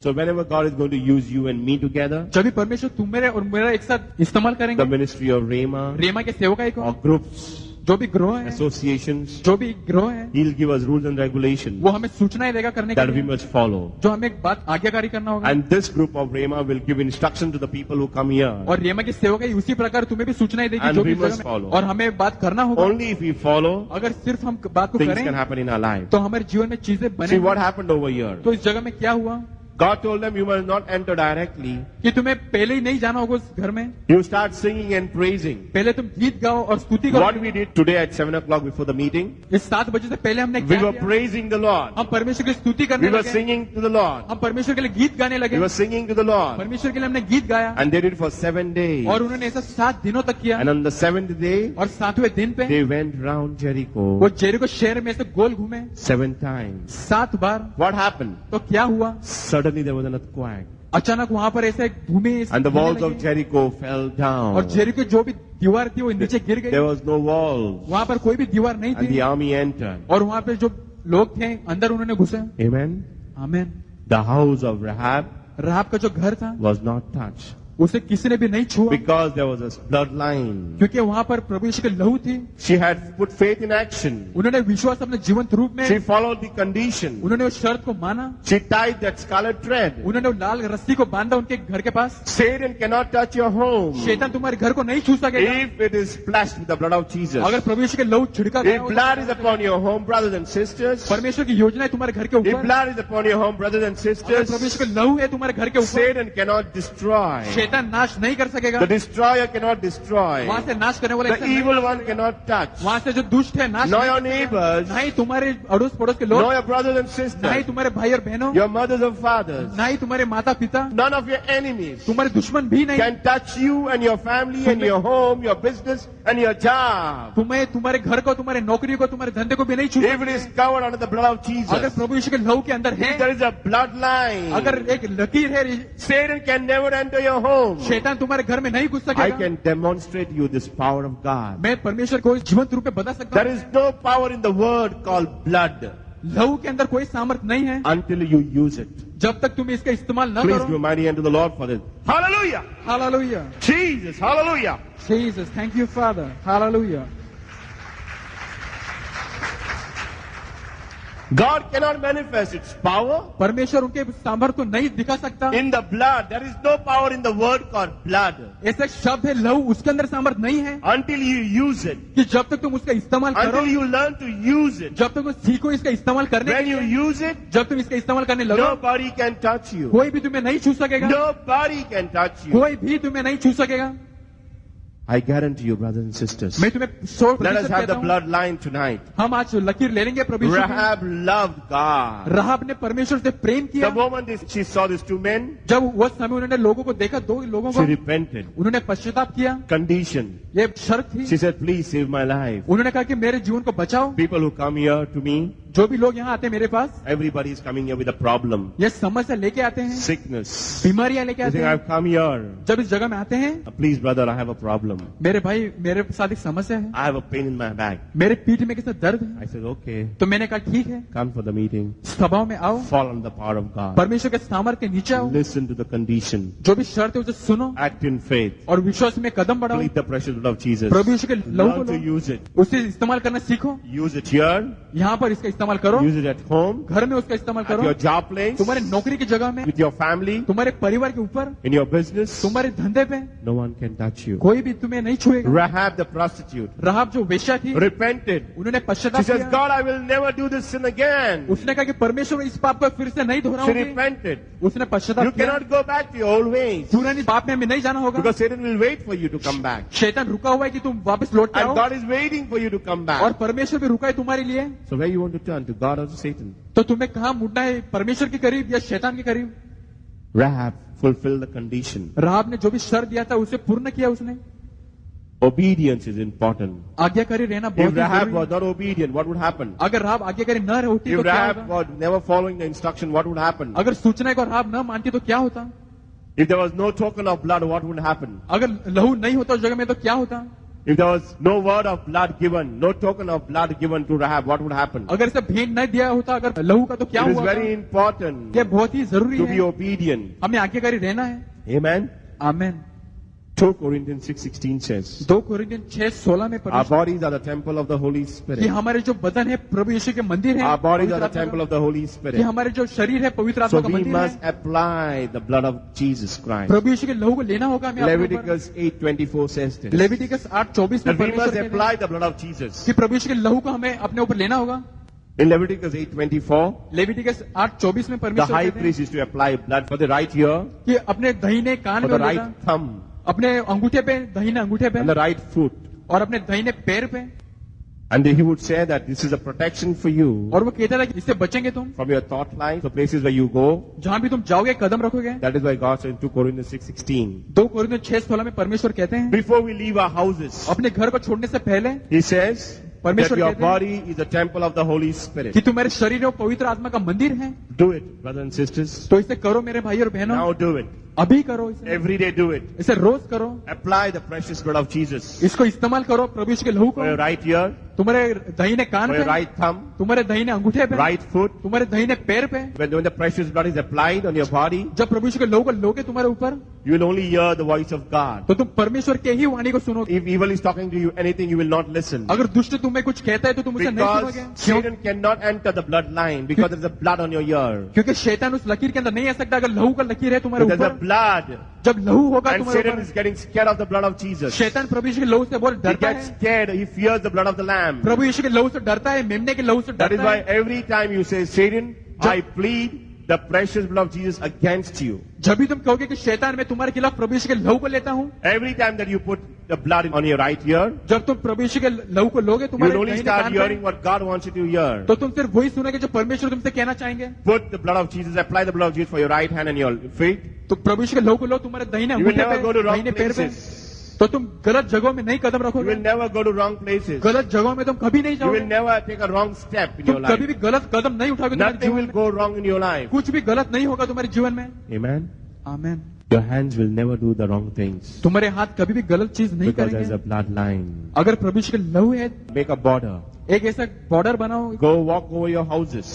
So whenever God is going to use you and me together, जब भी परमेश्वर तुम्हारे और मेरा एक साथ इस्तेमाल the करेंगे, ministry of Rhema रेमा के सेवकाई को, or groups, जो भी ग्रोह है, associations, जो भी ग्रोह है, He'll give us rules and regulations वो हमें सूचनाएं देगा करने के that we लिए, must follow. जो हमें एक बात आज्ञाकारी करना होगा। And this group of Rhema will give instruction to the people who come here. और रेमा की सेवकाई उसी प्रकार तुम्हें भी सूचनाएं देगी, And जो we भी must जगह में, follow. और हमें बात करना होगा। Only if we follow, अगर सिर्फ हम बात को things करें can happen in our life. तो हमारे जीवन में चीजें See बने। what happened over here. तो इस जगह में क्या हुआ? God told them, you must not enter directly. कि तुम्हें पहले ही नहीं जाना होगा उस घर में, You start singing and praising. पहले तुम गीत गाओ और स्तुति What करो। we did today at 7 o'clock before the meeting, इस 7 बजे से पहले हमने we क्या were किया? praising the Lord. हम परमेश्वर के लिए स्तुति करने We were लगे, singing to the Lord. हम परमेश्वर के लिए गीत गाने लगे, We were singing to the Lord. परमेश्वर के लिए हमने गीत गाया And they did it for 7 days. और उन्होंने ऐसा 7 दिनों तक किया। And on the 7th day, और 7वें दिन पे they went round Jericho वो जेरिको शहर में से गोल घूमे 7 times. 7 बार। What happened? तो क्या हुआ? Suddenly there was an earthquake. अचानक वहां पर ऐसे भूमि And the हिलने walls of लगी। Jericho fell और down. जेरिको जो भी दीवार थी वो नीचे गिर गई। There was no walls. वहां पर कोई भी दीवार नहीं And थी the army entered. और वहां पे जो लोग थे अंदर उन्होंने घुसे। Amen. आमीन। The house of Rahab राहाब का जो घर था was not touched उसे किसी ने भी नहीं छुआ, because there was a bloodline. क्योंकि वहां पर प्रभु यीशु की लहू थी। She had put faith in action. उन्होंने विश्वास अपने जीवंत रूप में, She followed the condition. उन्होंने उस शर्त को माना, She tied that scarlet thread. उन्होंने वो लाल रस्सी को बांधा उनके घर के पास। Satan cannot touch your home शैतान तुम्हारे घर को नहीं छू सकेगा if it is splashed with the blood of Jesus. अगर प्रभु यीशु के लहू छिड़का गया If हो। blood is upon your home, brothers and sisters, परमेश्वर की योजना है तुम्हारे घर के if ऊपर। blood is upon your home, brothers and अगर sisters, प्रभु यीशु का लहू है तुम्हारे घर के ऊपर, Satan cannot destroy. शैतान नाश नहीं कर सकेगा। The destroyer cannot destroy. वहां से नाश करने वाला The इंसान नहीं evil कर one सकेगा। cannot touch. वहां से जो दुष्ट है नाश Nor नहीं your कर सकेगा। neighbors, ना ही तुम्हारे अड़ोस पड़ोस के लोग, nor your brothers and ना ही sisters, तुम्हारे भाई और बहनों, your mothers and fathers, ना ही तुम्हारे माता पिता, none of your enemies तुम्हारे दुश्मन भी नहीं can touch you and your family and your home, your business and your job. तुम्हें, तुम्हारे घर को, तुम्हारे नौकरी को, तुम्हारे धंधे को भी नहीं छू If it is covered under the blood of अगर Jesus, प्रभु यीशु के लहू के अंदर है, if there is a bloodline, अगर एक लकीर है, Satan can never enter your home. शैतान तुम्हारे घर में नहीं घुस I सकेगा। can demonstrate you this power of God. मैं परमेश्वर को जीवंत रूप में बता सकता There हूँ, is no power in the word called blood लहू के अंदर कोई सामर्थ नहीं है until you use it. जब तक तुम इसका इस्तेमाल न Please करो। give mighty hand to the Lord for this. Hallelujah! Hallelujah, Jesus, hallelujah! Jesus, थैंk you father, hallelujah. God cannot manifest its power परमेश्वर उनके सामर्थ को नहीं दिखा सकता। in the blood. There is no power in the word called blood ऐसा शब्द है लहू, उसके अंदर सामर्थ नहीं है until you use it. कि जब तक तुम उसका इस्तेमाल करो, Until you learn to use it. जब तक तुम सीखो इसका इस्तेमाल करने के When you लिए, use it, जब तुम इसका इस्तेमाल करने लगो, nobody can touch you. कोई भी तुम्हें नहीं छू सकेगा, Nobody can touch you. कोई भी तुम्हें नहीं छू सकेगा। I guarantee you, brothers and sisters. मैं तुम्हें 100% Let us have कहता the हूँ, bloodline tonight. हम आज लकीर ले लेंगे प्रभु यीशु की। Rahab loved God. राहाब ने परमेश्वर से प्रेम The किया। moment she saw these two men, जब वह समय उन्होंने लोगों को देखा, 2 लोगों she को, repented. उन्होंने पश्चाताप किया। Condition. ये शर्त थी। She said, please save my life. उन्होंने कहा कि मेरे जीवन को बचाओ। People who come here to me, जो भी लोग यहाँ आते हैं मेरे पास, everybody is coming here with a problem. ये समस्या लेके आते हैं, Sickness. बीमारियां लेके You आते think, हैं। I've come here. जब इस जगह में आते हैं, Please, brother, I have a problem. मेरे भाई मेरे साथ एक समस्या है, I have a pain in my back. मेरे पीठ में किसी दर्द है। I said, okay, तो मैंने कहा ठीक है, come for the meeting. सभाओं में आओ, Fall on the power of God. परमेश्वर के सामर्थ के नीचे आओ, Listen to the condition. जो भी शर्त है उसे सुनो Act in faith. और विश्वास में कदम बढ़ाओ। Plead the precious blood of Jesus. प्रभु यीशु के लहू को Learn to low, use it. उसे इस्तेमाल करना सीखो। Use it here. यहाँ पर इसका इस्तेमाल करो, Use it at home. घर में उसका इस्तेमाल At करो, your job place. तुम्हारे नौकरी की जगह में, With your family. तुम्हारे परिवार के ऊपर, In your business. तुम्हारे धंधे पे, No one can touch you. कोई भी तुम्हें नहीं छुएगा। Rahab the prostitute राहाब जो वेश्या थी, repented. उन्होंने She पश्चाताप says, किया। God, I will never do this sin again. उसने कहा कि परमेश्वर इस पाप को फिर से नहीं She दोहराऊंगी। repented. उसने पश्चाताप You किया। cannot go back to your old ways. पुरानी पाप में हमें नहीं जाना होगा, Because Satan will wait for you to come back. शैतान रुका हुआ है कि तुम वापस लौट के And आओ, God is waiting for you to come और back. परमेश्वर भी रुका है तुम्हारे लिए। So where you want to turn, to God or to Satan? तो तुम्हें कहाँ मुड़ना है, परमेश्वर के करीब या शैतान के करीब? Rahab fulfilled the condition. राहाब ने जो भी शर्त दिया था उसे पूर्ण किया उसने। Obedience is important. आज्ञाकारी रहना If बहुत ही Rahab जरूरी was है। not obedient, what would happen? अगर राहाब आज्ञाकारी न होती If तो क्या Rahab होता? was never following the instruction, what would happen? अगर सूचना को राहाब न मानती तो क्या होता? If there was no token of blood, what would happen? अगर लहू नहीं होता उस जगह में तो क्या होता? If there was no word of blood given, no token of blood given to Rahab, what would happen? अगर इसे भेंट नहीं दिया होता, अगर लहू का तो क्या It is हुआ? very important ये बहुत ही जरूरी to be है, obedient. हमें आज्ञाकारी रहना है। Amen. आमेन। 2 Corinthians 6:16 says, 2 कोरिन्थियन 6:16 में our परमेश्वर bodies are the temple of the Holy कि Spirit. हमारे जो बदन है प्रभु यीशु के मंदिर है, Our bodies are पवित्र the temple आत्मा of the Holy का- कि Spirit. हमारे जो शरीर है पवित्र So आत्मा का we मंदिर must है। apply the blood of Jesus Christ. प्रभु यीशु के लहू को लेना होगा हमें अपने ऊपर। Leviticus 8:24 says this. लेविटिकस 8:24 में That we परमेश्वर must कहते हैं apply the blood of Jesus. कि प्रभु यीशु के लहू को हमें अपने ऊपर लेना होगा। In Leviticus 8:24, लेविटिकस 8:24 में the परमेश्वर high कहते हैं priest used to apply blood for the right ear, कि अपने दाहिने कान for में the लेगा, right thumb, अपने अंगूठे पे, दाहिने अंगूठे पे and the right foot. और अपने दाहिने पैर पे, And he would say that this is a protection for you और वो कहता था कि इससे बचेंगे तुम, from your thought life, the places where you go. जहां भी तुम जाओगे कदम रखोगे। That is why God said in 2 Corinthians 6:16. 2 कोरिन्थियों 6:16 में परमेश्वर कहते हैं Before we leave our houses, अपने घर को छोड़ने से पहले he says that परमेश्वर your कहते हैं body is a temple of the Holy Spirit. कि तुम्हारे शरीर और पवित्र आत्मा का मंदिर है, Do it, brothers and sisters. तो इसे करो मेरे भाई और बहनों, Now do it. अभी करो इसे, Every day do it. इसे रोज करो, Apply the precious blood of Jesus इसको इस्तेमाल करो प्रभु यीशु के लहू for your को, right ear, तुम्हारे दाहिने कान for your पे, right thumb, तुम्हारे दाहिने अंगूठे पे, right foot. तुम्हारे दाहिने पैर पे। When the precious blood is applied on your body, जब प्रभु यीशु के लहू को लोगे तुम्हारे ऊपर, you will only hear the voice of God. तो तुम परमेश्वर के ही वाणी को सुनोगे। If evil is talking to you anything, you will not listen. अगर दुष्ट तुम्हें कुछ कहता है तो तुम उसे नहीं Because सुनोगे। क्यों? Satan cannot enter the bloodline because there is a blood on your ear. क्योंकि शैतान उस लकीर के अंदर नहीं आ सकता अगर लहू का लकीर है तुम्हारे Because there's a ऊपर। blood. जब लहू होगा And तुम्हारे Satan ऊपर, is getting scared of the blood of Jesus. He शैतान प्रभु यीशु के लहू से बहुत डरता gets है, scared. He fears the blood of the lamb. प्रभु यीशु के लहू से डरता है, मेमने के लहू से That is डरता why है। every time you say, Satan, I plead the precious blood of Jesus against you. जब भी तुम कहोगे कि शैतान मैं तुम्हारे खिलाफ प्रभु यीशु के लहू को लेता हूँ, Every time that you put the blood on your right ear, जब तुम प्रभु यीशु के लहू को लोगे you तुम्हारे will only दाहिने start कान hearing पे, what God wants you to hear. तो तुम सिर्फ वही सुनोगे जो परमेश्वर तुमसे कहना चाहेंगे। Put the blood of Jesus, apply the blood of Jesus for your right hand and your feet. तो प्रभु यीशु के लहू को लो तुम्हारे दाहिने You will अंगूठे never go to पे, wrong दाहिने पैर पे, places. तो तुम गलत जगहों में नहीं कदम You रखोगे। will never go to wrong places. गलत जगहों में तुम कभी नहीं You will जाओगे, never take a wrong step in your तुम कभी भी life. गलत कदम नहीं उठाओगे तुम्हारे Nothing जीवन will में, go wrong in your life. कुछ भी गलत नहीं होगा तुम्हारे जीवन में। Amen. Amen. Your hands will never do the wrong things तुम्हारे हाथ कभी भी गलत चीज नहीं because there is करेंगे। a bloodline. अगर प्रभु यीशु के लहू है, Make a border. एक ऐसा बॉर्डर बनाओ। Go walk over your houses.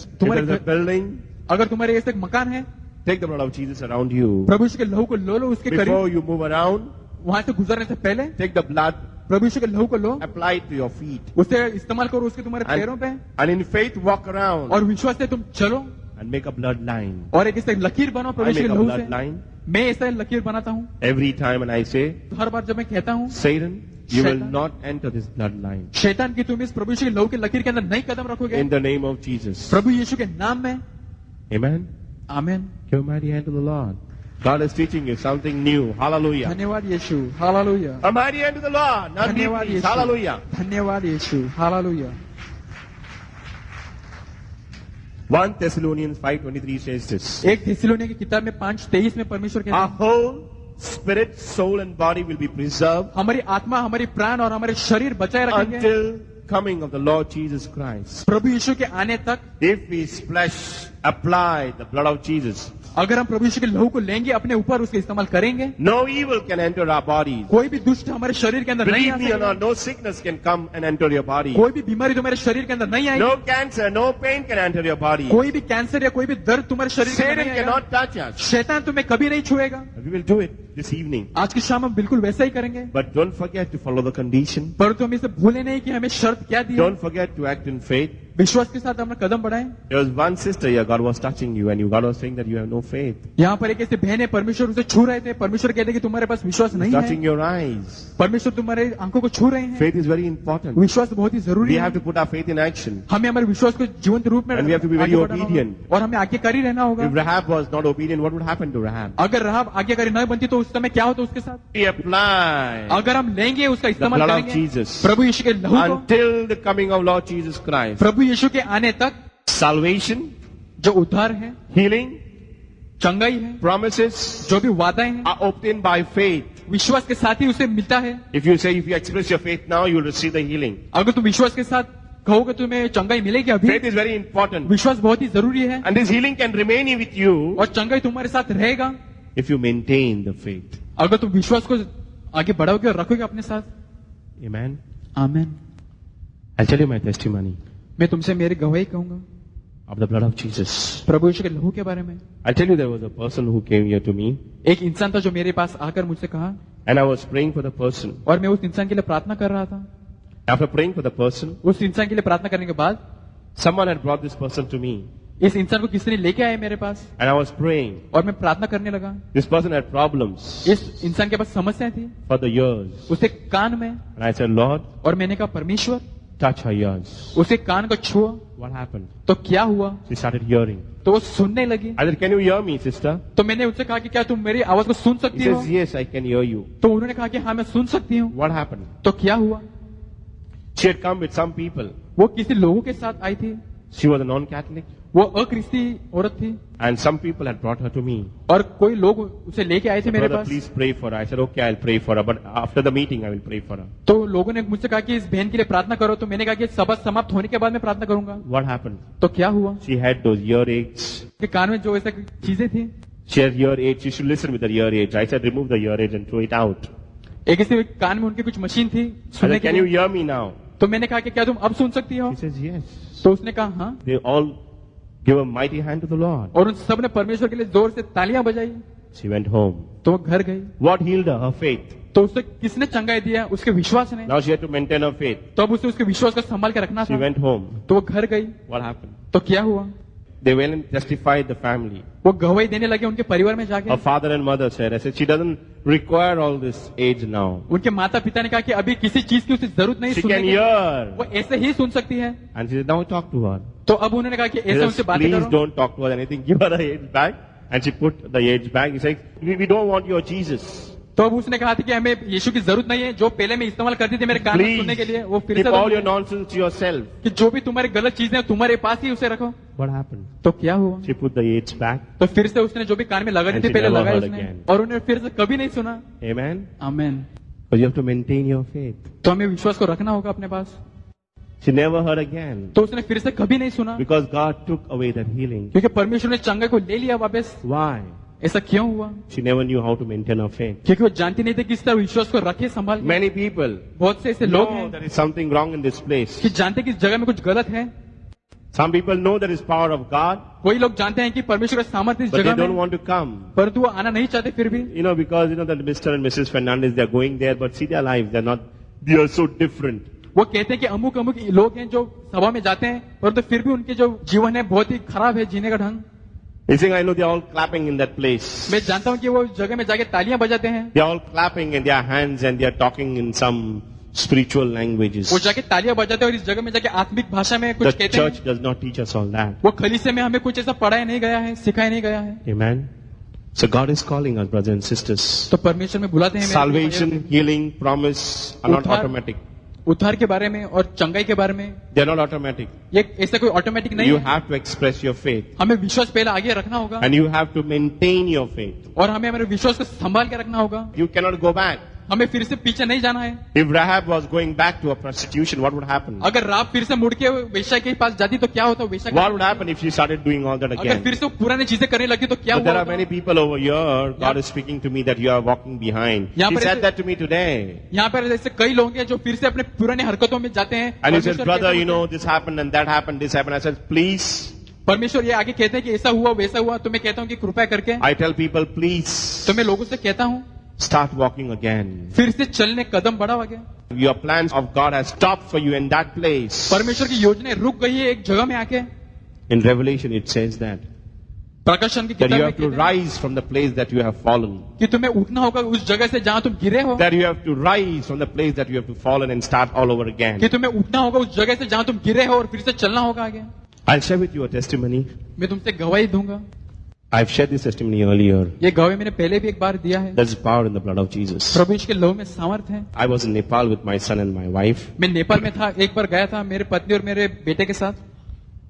If तुम्हारे there is a building, अगर तुम्हारे ऐसे एक मकान है, take the blood of Jesus around you. प्रभु यीशु के लहू को लो उसके करीब, Before you move around, वहां से गुजरने से पहले take the blood, प्रभु यीशु के लहू को लो, apply it to your feet. उसे इस्तेमाल करो उसके तुम्हारे पैरों पे, And in faith walk around और विश्वास से तुम चलो and make a bloodline. और एक ऐसे लकीर बनाओ प्रभु I यीशु make के a लहू से। bloodline. मैं ऐसा लकीर बनाता हूँ Every time when I say, हर बार जब मैं कहता हूँ, Satan, you will Satan. not enter this bloodline. शैतान की तुम इस प्रभु यीशु के लहू के लकीर के अंदर नहीं कदम रखोगे। In the name of Jesus. प्रभु यीशु के नाम में, Amen. Amen. Give a mighty hand to the Lord. God is teaching you something new. Hallelujah. धन्यवाद Yeshu, hallelujah. A mighty hand to the Lord. Not me, धन्यवाद please. यीशु, Hallelujah. धन्यवाद Yeshu, hallelujah. 1 Thessalonians 5:23 says this. एक थिस्सलुनी की किताब में 5:23 में परमेश्वर कहते Our हैं, whole spirit, soul and body will be preserved हमारी आत्मा, हमारी प्राण और हमारे शरीर बचाए रखेंगे until coming of the Lord Jesus Christ. प्रभु यीशु के आने तक। If his flesh apply the blood of Jesus, अगर हम प्रभु यीशु के लहू को लेंगे अपने ऊपर, उसका इस्तेमाल करेंगे, no evil can enter our bodies. कोई भी दुष्ट हमारे शरीर के अंदर नहीं Believe आ me or सकेगा। not, no sickness can come and enter your body. कोई भी बीमारी तुम्हारे शरीर के अंदर नहीं आएगी। No cancer, no pain can enter your body. कोई भी कैंसर या कोई भी दर्द तुम्हारे शरीर के अंदर Satan नहीं आएगा। cannot touch us. शैतान तुम्हें कभी नहीं छुएगा। We will do it this evening. आज की शाम हम बिल्कुल वैसा ही करेंगे, But don't forget to follow the condition. परंतु हम इसे भूले नहीं कि हमें शर्त क्या दी है। Don't forget to act in faith. विश्वास के साथ हमने कदम बढ़ाए। There was one sister here, God was touching you and God was saying that you have no faith. यहाँ पर एक ऐसे बहन है, परमेश्वर उसे छू रहे थे, परमेश्वर कहते कि तुम्हारे पास विश्वास नहीं Touching है। your eyes. परमेश्वर तुम्हारे आंखों को छू रहे हैं। Faith is very important. विश्वास बहुत ही जरूरी We है। have to put our faith in action. हमें हमारे विश्वास को जीवंत रूप में And we have to be very आगे बढ़ाना होगा। obedient. और हमें आज्ञाकारी रहना होगा। If Rahab was not obedient, what would happen to Rahab? अगर राहब आज्ञाकारी नहीं बनती तो उस समय क्या होता उसके साथ? We apply अगर हम लेंगे उसका इस्तेमाल blood of करेंगे Jesus. प्रभु यीशु के लहू को, until the coming of Lord Jesus Christ. प्रभु यीशु के आने तक, Salvation, जो उद्धार है, healing, चंगाई है, promises जो भी वादाएं हैं, are obtained by faith. विश्वास के साथ ही उसे मिलता है। If you express your faith now, you will receive the healing. अगर तुम विश्वास के साथ कहोगे तुम्हें चंगाई मिलेगी अभी। Faith is very important. विश्वास बहुत ही जरूरी है And this healing can remain with you और चंगाई तुम्हारे साथ रहेगा if you maintain the faith. अगर तुम विश्वास को आगे बढ़ाओगे और रखोगे अपने साथ। Amen. Amen. I'll tell you my testimony मैं तुमसे मेरी गवाही कहूंगा of the blood of Jesus. प्रभु यीशु के लहू के बारे में। I'll tell you there was a person who came here to me एक इंसान था जो मेरे पास आकर मुझसे कहा, and I was praying for the person. और मैं उस इंसान के लिए प्रार्थना कर रहा था। After praying for the person, उस इंसान के लिए प्रार्थना करने के बाद someone had brought this person to me इस इंसान को किसी ने लेके आए मेरे पास, and I was praying. और मैं प्रार्थना करने लगा। This person had problems इस इंसान के पास समस्या थी for the years. उसे कान में, And I said, Lord, और मैंने कहा परमेश्वर touch her ears. उसके कान को छुआ What happened? तो क्या हुआ? She started hearing. तो वो सुनने लगी। I said, can you hear me, sister? तो मैंने उनसे कहा कि क्या तुम मेरी आवाज को सुन He सकती हो? says, yes, I can hear you. तो उन्होंने कहा कि हाँ मैं सुन सकती हूँ। What happened? तो क्या हुआ? She had come with some people. वो किसी लोगों के साथ आई थी। She was a non-Catholic. वो अक्रिस्ती औरत थी And some people had brought her to me. और कोई लोग उसे लेके आए थे मेरे Brother, pass. please pray for her. I said, okay, I'll pray for her. But after the meeting, I will pray for her. तो लोगों ने मुझसे कहा कि इस बहन के लिए प्रार्थना करो। तो मैंने कहा कि सभा समाप्त होने के बाद मैं प्रार्थना करूंगा। What happened? तो क्या हुआ? She had those earaches. कि कान में जो ऐसा चीजें थी, She had earaches. She should listen with her earaches. I said, remove the earaches and throw it out. एक ऐसे कान में उनकी कुछ मशीन थी I सुनने said, के can you लिए। hear me now? तो मैंने कहा कि क्या तुम अब सुन सकती हो? He says, yes. तो उसने कहा हाँ। They all give a mighty hand to the Lord. और उन सब ने परमेश्वर के लिए जोर से तालियां बजाई। She went home. तो वो घर गई। What healed her? Her faith. तो उसे किसने चंगाई दिया? उसके विश्वास ने। Now she had to maintain her faith. तो अब उसे उसके विश्वास को संभाल के रखना She था। went home. तो वो घर गई। What happened? तो क्या हुआ? They went and testified the family. वो गवाही देने लगे उनके परिवार में जाके। Her father and mother said, I said, she doesn't require all this age now. उनके माता पिता ने कहा कि अभी किसी चीज की उसे जरूरत नहीं She सुनने can की। hear. वो ऐसे ही सुन सकती है। And she said, now talk to her. तो अब उन्होंने कहा कि He ऐसे says, उनसे बातें please करो। don't talk to her anything. Give her the age bag. And she put the age bag. He said, we don't want your Jesus. तो अब उसने कहा था कि हमें यीशु की जरूरत नहीं है, जो पहले मैं इस्तेमाल करती थी मेरे कान में Please सुनने के लिए, वो फिर keep से all your बंद nonsense to yourself. कि जो भी तुम्हारी गलत चीजें हैं तुम्हारे पास ही उसे रखो। What happened? तो क्या हुआ? She put the age back. तो फिर से उसने जो भी कान में लगानी And थी she पहले never लगाई heard उसने, again. और उन्हें फिर से कभी नहीं सुना। Amen. Amen. But you have to maintain your faith. तो हमें विश्वास को रखना होगा अपने पास। She never heard again. तो उसने फिर से कभी नहीं सुना, Because God took away that healing. क्योंकि परमेश्वर ने चंगाई को ले लिया वापस। Why? ऐसा क्यों हुआ? She never knew how to maintain her faith. क्योंकि वो जानती नहीं थी किस तरह विश्वास को रखे संभाल के। Many people बहुत से ऐसे लोग know हैं there is something wrong in this place. कि जानते हैं कि इस जगह में कुछ गलत है। Some people know there is power of God, कोई लोग जानते हैं कि परमेश्वर का सामर्थ्य इस but they जगह don't में, want to come. परंतु वो आना नहीं चाहते फिर भी। Because that Mr. and Mrs. Fernandez, they are going there, but see their lives, they are so different. वो कहते हैं कि अमुक अमुक लोग हैं जो सभा में जाते हैं, परंतु फिर भी उनके जो जीवन है बहुत ही खराब है जीने का ढंग। You think I know they are all clapping in that place. मैं जानता हूँ कि वो जगह में जाके तालियां बजाते हैं, They are all clapping in their hands and they are talking in some spiritual languages. वो जाके तालियां बजाते हैं और इस जगह में जाके आत्मिक भाषा में The कुछ कहते church हैं। does not teach us all that. वो खलीसे में हमें कुछ ऐसा पढ़ाया नहीं गया है, सिखाया नहीं गया है। Amen. So God is calling us, brothers and sisters. तो परमेश्वर में बुलाते हैं मेरे Salvation, healing, promise are not उद्धार- automatic. उद्धार के बारे में और चंगाई के बारे में They are not automatic. ये ऐसा कोई ऑटोमेटिक नहीं You है। have to express your faith. हमें विश्वास पहले आगे रखना होगा And you have to maintain your faith. और हमें हमारे विश्वास को संभाल के रखना होगा। You cannot go back. हमें फिर से पीछे नहीं जाना है। If Rahab was going back to a prostitution, what would happen? अगर राब फिर से मुड़ के वेश्या के पास जाती तो क्या होता? वेश्या What would happen if she started doing all that अगर again? फिर से वो पुरानी चीजें करने लगी तो क्या But there हुआ are many होता? people over here, God is speaking to me that you are walking behind. यहाँ He पर said ऐसे- that to me today. यहाँ पर ऐसे कई लोग हैं जो फिर से अपने पुराने हरकतों में जाते हैं। And he said, परमेश्वर brother, कहते you हैं- know, this happened and that happened, this happened. I said, please. परमेश्वर ये आगे कहते हैं कि ऐसा हुआ वैसा हुआ, तो मैं कहता हूँ कि कृपया करके, I tell people, please, तो मैं लोगों से कहता हूँ start walking again. फिर से चलने कदम बढ़ाओ आगे। Your plans of God has stopped for you in that place. परमेश्वर की योजना रुक गई है एक जगह में आके। In Revelation, it says that प्रकाशन की you किताब में have to कहते हैं rise from the place that you have fallen. कि तुम्हें उठना होगा उस जगह से जहाँ तुम गिरे हो, That you have to rise from the place that you have to fallen and start all over again. कि तुम्हें उठना होगा उस जगह से जहाँ तुम गिरे हो और फिर से चलना होगा आगे। I'll share with you a testimony. मैं तुमसे गवाही दूंगा। I've shared this testimony earlier. ये गवाही मैंने पहले भी एक बार दिया है। There's power in the blood of Jesus. प्रभु यीशु के लहू में सामर्थ है। I was in Nepal with my son and my wife. मैं नेपाल में था, एक बार गया था मेरे पत्नी और मेरे बेटे के साथ।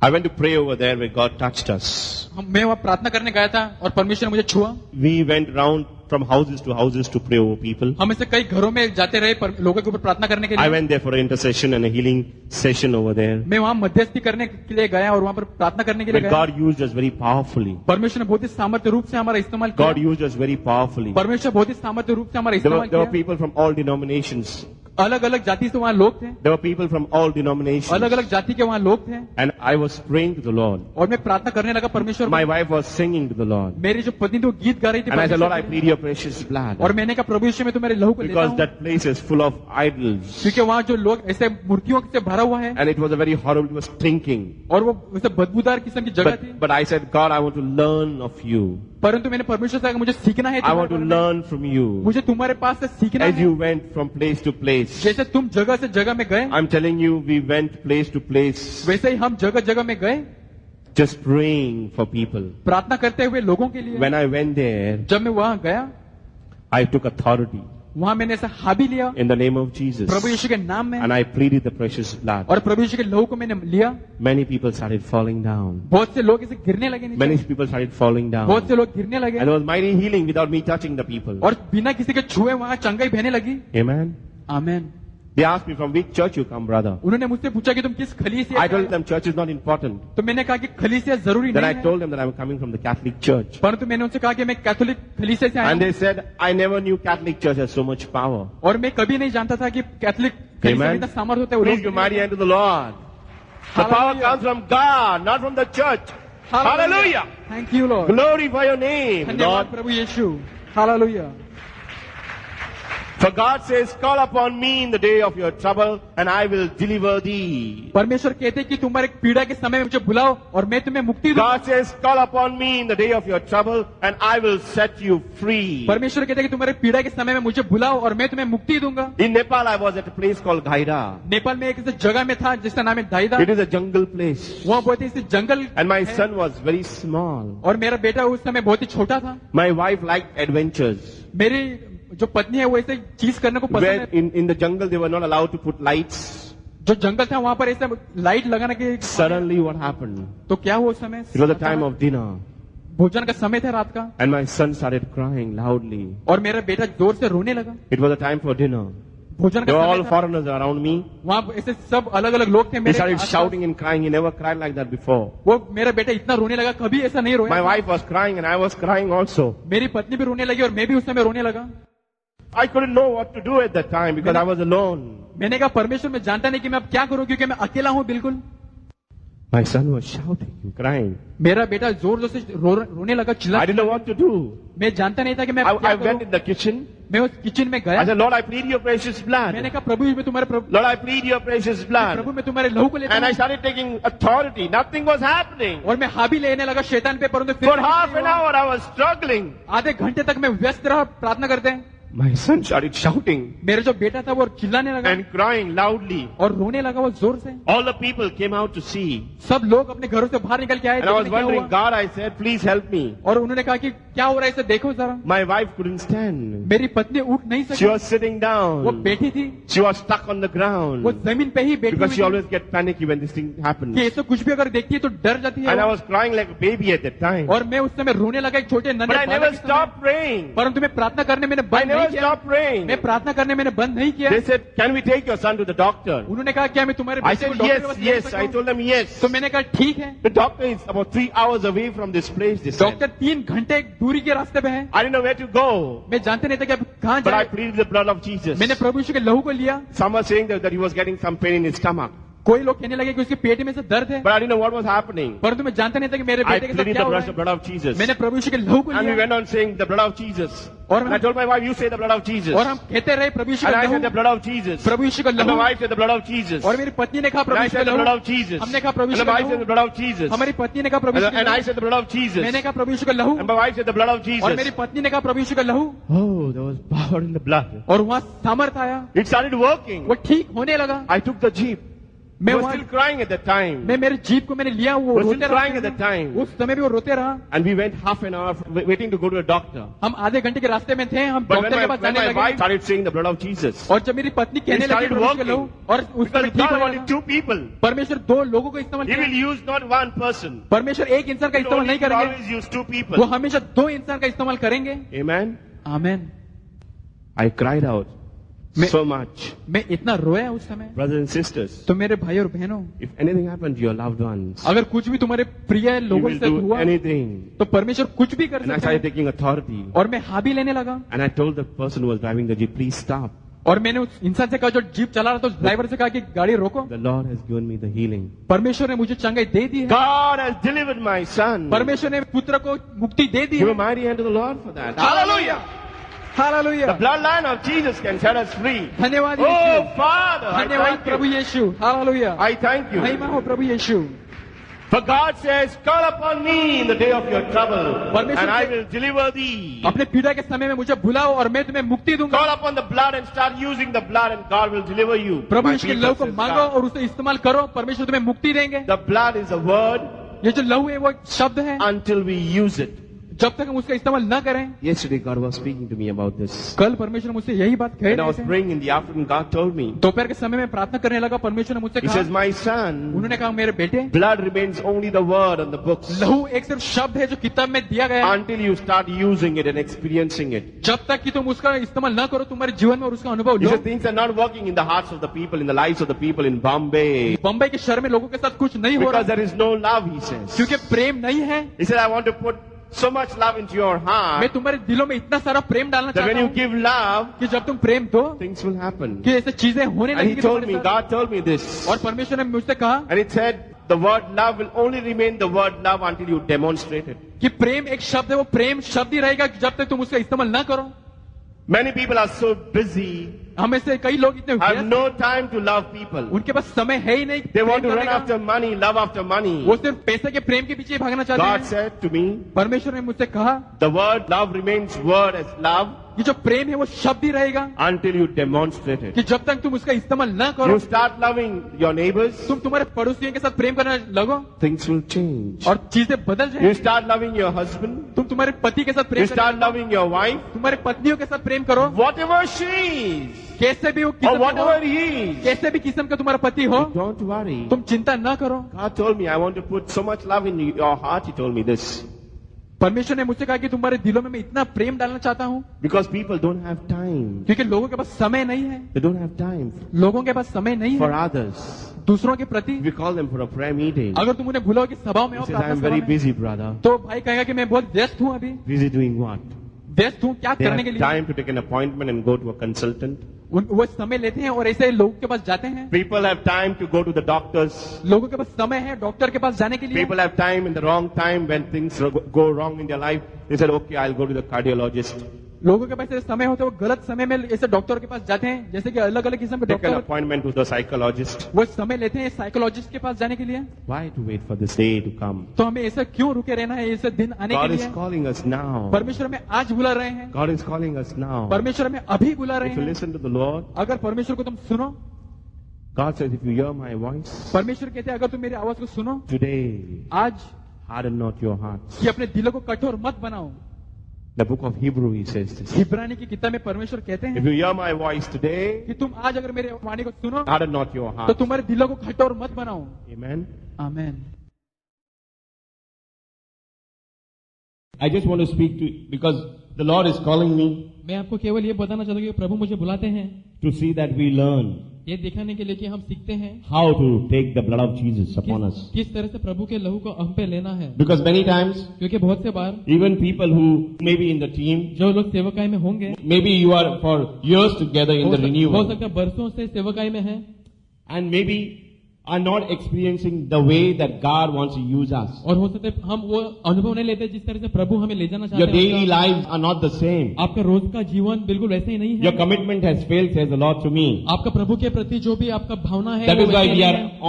I went to pray over there where God touched us. मैं वहाँ प्रार्थना करने गया था और परमेश्वर ने मुझे छुआ। We went round from houses to pray over people. हम ऐसे कई घरों में जाते रहे लोगों के ऊपर प्रार्थना करने के I लिए। went there for an intercession and a healing session over there. मैं वहाँ मध्यस्थी करने के लिए गया और वहाँ पर प्रार्थना करने के लिए But गया। God used us very powerfully. परमेश्वर ने बहुत ही सामर्थ्य रूप से हमारा इस्तेमाल God किया। used us very powerfully. परमेश्वर बहुत ही सामर्थ्य रूप से हमारा There इस्तेमाल were किया। people from all denominations. अलग अलग जाति से वहाँ लोग थे, There were people from all denominations. अलग अलग जाति के वहाँ लोग थे And I was praying to the Lord. और मैं प्रार्थना करने लगा परमेश्वर My को। wife was singing to the Lord. मेरी जो पत्नी थी वो गीत गा रही थी And I said, Lord, I परमेश्वर plead के लिए। your precious blood. और मैंने कहा प्रभु यीशु में तुम्हारे लहू को लेता Because हूँ, that place is full of idols. क्योंकि वहाँ जो लोग ऐसे मूर्तियों से भरा हुआ है And it was a very horrible, it was stinking. और वो वैसे बदबूदार किस्म की जगह थी। But I said, God, I want to learn of you. परंतु मैंने परमेश्वर से कहा मुझे सीखना है I want to तुम्हारे बारे में। learn from you. मुझे तुम्हारे पास से सीखना As है। you went from place to place. जैसे तुम जगह से जगह में गए I'm telling you, we went place to place. वैसे ही हम जगह जगह में गए Just praying for people. प्रार्थना करते हुए लोगों के लिए। When I went there, जब मैं वहां गया I took authority वहां मैंने ऐसा हावी लिया in the name of Jesus. प्रभु यीशु के नाम में And I pleaded the precious blood. और प्रभु यीशु के लहू को मैंने लिया। Many people started falling down. बहुत से लोग इसे गिरने लगे Many नीचे। people started falling down. बहुत से लोग गिरने लगे And there was mighty healing without me touching the people. और बिना किसी के छुए वहां चंगाई बहने लगी। Amen. Amen. They asked me from which church you come, brother. उन्होंने मुझसे पूछा कि तुम किस खलीसिया I से told आए? them church is not important. तो मैंने कहा कि खलीसिया जरूरी Then I नहीं है। told them that I'm coming from the Catholic Church. परंतु मैंने उनसे कहा कि मैं कैथोलिक खलीसिया से आया And हूं। they said, I never knew Catholic Church has so much power. और मैं कभी नहीं जानता था कि कैथोलिक खलीसिया में Amen. इतना सामर्थ होता है। Please give mighty hand to the Lord. The power comes from God, not from the church. Hallelujah. Thank you Lord. Glory for your name, धन्यवाद Lord. प्रभु Yeshu. Hallelujah. For God says, call upon me in the day of your trouble, and I will deliver thee. परमेश्वर कहते हैं कि तुम्हारे पीड़ा के समय में मुझे बुलाओ और मैं तुम्हें मुक्ति दूंगा। God says, call upon me in the day of your trouble, and I will set you free. परमेश्वर कहते हैं कि तुम्हारे पीड़ा के समय में मुझे बुलाओ और मैं तुम्हें मुक्ति दूंगा। In Nepal, I was at a place called Gaira. Nepal में एक ऐसे जगह में था जिसका नाम है दाइदा। It is a jungle place. वहाँ बहुत ही ऐसे जंगल And my है। son was very small. और मेरा बेटा उस समय बहुत ही छोटा था। My wife liked adventures. मेरी जो पत्नी है वो ऐसे चीज करने को पसंद Where है। in the jungle, they were not allowed to put lights. जो जंगल था वहाँ पर ऐसे लाइट लगाने के Suddenly, what happened? तो क्या हुआ उस समय? It was the time of dinner. भोजन का समय था रात का And my son started crying loudly. और मेरा बेटा जोर से रोने लगा। It was the time for dinner. भोजन There का were all समय था। foreigners around me. वहाँ ऐसे सब अलग अलग लोग थे He मेरे started आसपास। shouting and crying. He never cried like that before. वो मेरा बेटा इतना रोने लगा कभी ऐसा नहीं रोया। My wife was crying and I was crying also. मेरी पत्नी भी रोने लगी और मैं भी उस समय रोने लगा। I couldn't know what to do at that time because I was alone. मैंने कहा परमेश्वर मैं जानता नहीं कि मैं अब क्या करूं क्योंकि मैं अकेला हूं बिल्कुल। My son was shouting and crying. मेरा बेटा जोर जोर से रोने लगा चिल्ला। I didn't know what to do. मैं जानता नहीं था कि मैं I, अब क्या I went करूं। in the kitchen. मैं उस किचन में गया। I said, Lord, I plead your precious blood. मैंने कहा प्रभु मैं तुम्हारे प्रभु Lord, I plead your precious blood. मैं तुम्हारे लहू को लेता And I हूं। started taking authority. Nothing was happening. और मैं हावी लेने लगा शैतान पे परंतु फिर For half an hour, I was struggling. आधे घंटे तक मैं व्यस्त रहा प्रार्थना करते हैं। My son started shouting मेरा जो बेटा था वो चिल्लाने लगा and crying loudly. और रोने लगा वो जोर से। All the people came out to see. सब लोग अपने घरों से बाहर निकल के आए। And I was देखने क्या wondering, हुआ। God, I said, please help me. और उन्होंने कहा कि क्या हो रहा है इसे देखो जरा। My wife couldn't stand. मेरी पत्नी उठ नहीं She सकी। was sitting वो down. बैठी थी। She was stuck on the वो ground. जमीन पे ही बैठी Because she हुई थी। always gets panicky when this thing happens. कि ऐसा कुछ भी अगर देखती है तो डर जाती है। And I was crying like a baby at that time. और मैं उस समय रोने लगा एक छोटे नन्हे But I बालक never के समय। stopped praying. परंतु मैं प्रार्थना करने मैंने I बंद नहीं never किया। stopped praying. मैं प्रार्थना करने मैंने बंद नहीं किया। They said, can we take your son to the doctor? उन्होंने कहा क्या मैं तुम्हारे I बेटे को said, डॉक्टर के पास yes, ले yes. सकता I हूं? told them yes. तो मैंने कहा ठीक है। The doctor is about 3 hours away from this place, they said. Doctor 3 घंटे दूरी के रास्ते पे है। I didn't know where to go. मैं जानते नहीं था कि अब कहाँ But I जाए। pleaded the blood of Jesus. मैंने प्रभु यीशु के लहू को लिया। Some are saying that he was getting some pain in his stomach. कोई लोग कहने लगे कि उसके पेट में से दर्द है। But I didn't know what was happening. परंतु मैं जानता नहीं था कि मेरे I बेटे के साथ pleaded क्या the हो रहा है। blood of Jesus. मैंने प्रभु यीशु के लहू को And we लिया went on saying the blood of Jesus. और And I told my wife, you say the blood of Jesus. और हम कहते रहे प्रभु यीशु And का I said the लहू, blood of Jesus. प्रभु यीशु का And my लहू। wife said the blood of Jesus. और मेरी पत्नी ने कहा And प्रभु I यीशु का said the blood लहू। of Jesus. हमने कहा प्रभु And यीशु my का wife said the लहू। blood of Jesus. हमारी पत्नी ने कहा प्रभु यीशु का And I लहू। said the blood of Jesus. मैंने कहा प्रभु यीशु का लहू। And my wife said the blood of और मेरी Jesus. पत्नी ने कहा प्रभु यीशु का लहू। Oh, there was power in the blood. और वहाँ सामर्थ आया। It started working. वो ठीक होने लगा। I took the jeep. मैं He was वहाँ still crying at that time. मैं मेरे जीप को मैंने लिया वो Was रोते still crying at that रहा। time. उस समय भी वो रोते रहा। And we went half an hour waiting to go to a doctor. हम आधे घंटे के रास्ते में थे। हम But when डॉक्टर के my, पास when जाने my wife लगे started saying the blood of Jesus, और जब मेरी पत्नी कहने It लगी started प्रभु यीशु का working. लहू और उस because समय ठीक God होने wanted लगा। 2 people. परमेश्वर 2 लोगों को इस्तेमाल He will किया। use not one person. परमेश्वर एक इंसान का He will इस्तेमाल नहीं करेंगे। always use 2 वो people. हमेशा 2 इंसान का इस्तेमाल करेंगे। Amen. Amen. I cried out मैं- so much. मैं इतना रोया उस समय। Brothers and sisters, तो मेरे भाई और बहनों, if anything happened to your loved ones, अगर कुछ भी तुम्हारे प्रिय you लोगों will से do हुआ anything. तो परमेश्वर कुछ भी कर And I सकता started है। taking authority. और मैं हावी लेने लगा। And I told the person who was driving the jeep, please stop. और मैंने उस इंसान से कहा जो जीप चला रहा था उस ड्राइवर से कहा कि गाड़ी रोको। The Lord has given me the healing. परमेश्वर ने मुझे चंगाई दे दी है। God has delivered my son. परमेश्वर ने पुत्र को मुक्ति दे दी Give a है। mighty hand to the Lord for that. Hallelujah. The hallelujah. bloodline of Jesus can set us free. धन्यवाद Oh, यीशु। Father, I धन्यवाद thank प्रभु you. Yeshu. Hallelujah. I thank you. महिमा हो प्रभु यीशु। For God says, call upon me in the day of your trouble, परमेश्वर and I के- will deliver thee. अपने पीड़ा के समय में मुझे बुलाओ और मैं तुम्हें मुक्ति दूंगा। Call upon the blood and start using the blood, and God will deliver you. Prabhu My यीशु के people, लहू को says मांगो God. और उसे इस्तेमाल करो, परमेश्वर तुम्हें मुक्ति देंगे। The blood is a word ये जो लहू है वो एक शब्द है, until we use it. जब तक हम उसका इस्तेमाल न करें। Yesterday, God was speaking to me about this. कल परमेश्वर मुझसे यही बात कह When I रहे was थे। praying in the afternoon, God told me, दोपहर के समय में प्रार्थना करने लगा, परमेश्वर ने मुझसे He कहा, says, my son, उन्होंने कहा मेरे बेटे, blood remains only the word on the books लहू एक सिर्फ शब्द है जो किताब में दिया गया है। until you start using it and experiencing it. जब तक कि तुम उसका इस्तेमाल न करो तुम्हारे जीवन में और उसका अनुभव He low. says, things are not working in the hearts of the people, in the lives of the people in Bombay. Bombay के शहर में लोगों के साथ कुछ नहीं हो Because रहा there is no love, he says. क्योंकि प्रेम नहीं है। He said, I want to put so much love into your मैं heart तुम्हारे दिलों में इतना सारा प्रेम डालना that when चाहता you हूँ give love, कि जब तुम प्रेम दो things will happen. कि ऐसे चीजें होने And he लगेंगी told तुम्हारे me, साथ। God told me this. और परमेश्वर ने मुझसे कहा And it said, the word love will only remain the word love until you demonstrate it. कि प्रेम एक शब्द है, वो प्रेम शब्द ही रहेगा जब तक तुम उसका इस्तेमाल न करो। Many people are so busy, हमें से कई लोग इतने have व्यस्त no time to love people. हैं, उनके पास समय है ही नहीं They want प्रेम to करने run का। after money, love after money. वो सिर्फ पैसे के प्रेम के पीछे ही भागना चाहते God हैं। said to me, परमेश्वर ने मुझसे कहा the word love remains word as love ये जो प्रेम है वो शब्द ही रहेगा until you demonstrate it. कि जब तक तुम उसका इस्तेमाल न करो, You start loving your neighbors, तुम तुम्हारे पड़ोसियों के साथ प्रेम करने लगो things will change. और चीजें बदल You जाए। start loving your husband, तुम तुम्हारे पति के साथ you प्रेम start करने लगो, loving your wife, तुम्हारे पत्नियों के साथ प्रेम करो, whatever she is, कैसे भी वो or किस्म का whatever हो, he is. कैसे भी किस्म का तुम्हारा पति हो, Don't worry. तुम चिंता न करो। God told me, I want to put so much love in your heart, he told me this. परमेश्वर ने मुझसे कहा कि तुम्हारे दिलों में मैं इतना प्रेम डालना चाहता हूँ Because people don't have time. क्योंकि लोगों के पास समय नहीं है, They don't have time लोगों के पास समय नहीं for है others. दूसरों के प्रति। We call them for a prayer meeting. अगर तुम उन्हें बुलाओ कि सभाओं में He आओ, says, I प्रार्थना am सभा very में, busy, brother. तो भाई कहेगा कि मैं बहुत व्यस्त हूँ अभी। Busy doing what? व्यस्त हूँ क्या They करने के have लिए? time to take an appointment and go to a consultant. वो समय लेते हैं और ऐसे लोगों के पास जाते हैं। People have time to go to the doctors. लोगों के पास समय है डॉक्टर के पास जाने के लिए। People have time in the wrong time when things go wrong in their life. They said, okay, I'll go to the cardiologist. लोगों के पास ऐसे समय होते हैं वो गलत समय में ऐसे डॉक्टर के पास जाते हैं, जैसे कि अलग अलग किस्म के Take an doctor appointment with the psychologist. वो समय लेते हैं साइकोलॉजिस्ट के पास जाने के लिए। Why to wait for this day to come? तो हमें ऐसा क्यों रुके रहना है ऐसे दिन आने के God is लिए? calling us now. परमेश्वर हमें आज बुला रहे हैं, God is calling us now. परमेश्वर हमें अभी बुला रहे If you हैं। listen to the Lord, अगर परमेश्वर को तुम सुनो, God says, if you hear my voice, परमेश्वर कहते हैं अगर तुम मेरी आवाज को सुनो, today, आज harden not your hearts. कि अपने दिलों को कठोर मत बनाओ। The book of Hebrew, he says this. इब्रानी की किताब में परमेश्वर कहते If हैं you hear my voice today, कि तुम आज अगर मेरे वाणी को सुनो harden not your तो heart. तुम्हारे दिलों को कठोर मत बनाओ। Amen. Amen. I just want to speak to because the Lord is calling me मैं आपको केवल ये बताना चाहता हूँ कि प्रभु मुझे बुलाते हैं to see that we learn ये दिखाने के लिए कि हम सीखते हैं how to take the blood of Jesus upon us. किस तरह से प्रभु के लहू को हम पे लेना है। Because many times, क्योंकि बहुत से बार even people who may be in the team, जो लोग सेवकाई में होंगे, maybe you are for years together in the हो renewal, सकता है बरसों से सेवकाई में है and maybe are not experiencing the way that God wants to use us. और हो सकता है हम वो अनुभव नहीं लेते जिस तरह से प्रभु हमें ले जाना Your चाहते हैं। daily lives are not the same. आपका रोज का जीवन बिल्कुल वैसे ही नहीं Your है। commitment has failed, says the Lord to me. आपका प्रभु के प्रति जो भी आपका भावना है That वो is why वैसे we नहीं are है।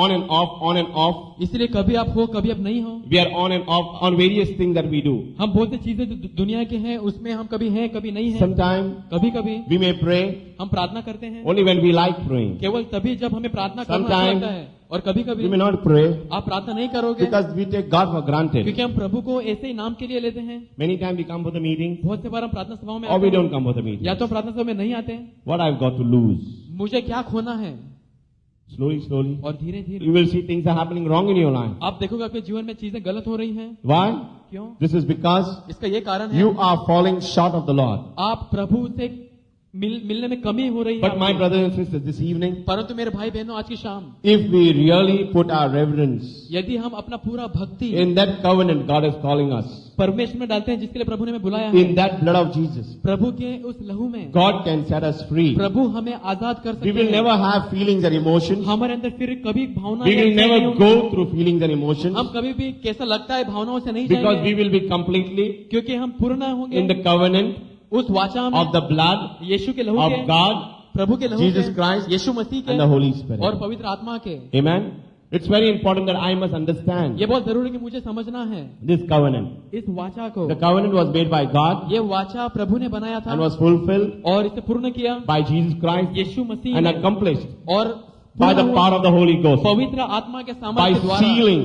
on and off. इसलिए कभी आप हो कभी आप नहीं हो। We are on and off on various things that we do. हम बहुत सी चीजें जो दुनिया के हैं उसमें हम कभी हैं कभी नहीं है। Sometimes कभी कभी we may pray हम प्रार्थना करते हैं only when we like praying. केवल तभी जब हमें प्रार्थना करना अच्छा Sometimes लगता है, और कभी कभी We may not pray आप प्रार्थना नहीं करोगे because we take God for granted. क्योंकि हम प्रभु को ऐसे ही नाम के लिए लेते हैं। Many times we come for the meeting बहुत से बार हम प्रार्थना सभाओं में or आते we हैं, don't come for the meeting. या तो प्रार्थना सभा में नहीं आते हैं। What I've got to lose? मुझे क्या खोना है? Slowly. और धीरे धीरे You will see things are happening wrong in your life. आप देखोगे आपके जीवन में चीजें गलत हो रही हैं। Why? क्यों? This is because इसका ये कारण है you are falling short of the Lord. आप प्रभु से मिलने में कमी हो रही है But my आपकी। brothers and sisters, this evening, परंतु मेरे भाई बहनों आज की शाम if we really put our reverence यदि हम अपना पूरा भक्ति in that covenant God is calling us, परमेश्वर में डालते हैं जिसके लिए प्रभु ने हमें बुलाया है, in that blood of Jesus, प्रभु के उस लहू में God can set us free. प्रभु हमें आजाद कर We सकते will हैं। never have feelings and emotions. हमारे अंदर फिर कभी भावना We will never go through feelings and emotions हम कभी भी कैसा लगता है भावनाओं से नहीं because we जाएंगे will be completely क्योंकि हम पूर्ण होंगे in the covenant उस वाचा में of the blood यीशु के लहू of के God, प्रभु के लहू Jesus के Christ, Yeshu Masih and the के Holy Spirit. और पवित्र आत्मा के। Amen. It's very important that I must understand ये बहुत जरूरी है कि मुझे समझना है this covenant. इस वाचा को। The covenant was made by God ये वाचा प्रभु ने बनाया था and was fulfilled और इसे पूर्ण किया by Jesus Christ Yeshu Masih and ने accomplished और by the power of the Holy Ghost, पवित्र आत्मा के by सामर्थ्य के द्वारा sealing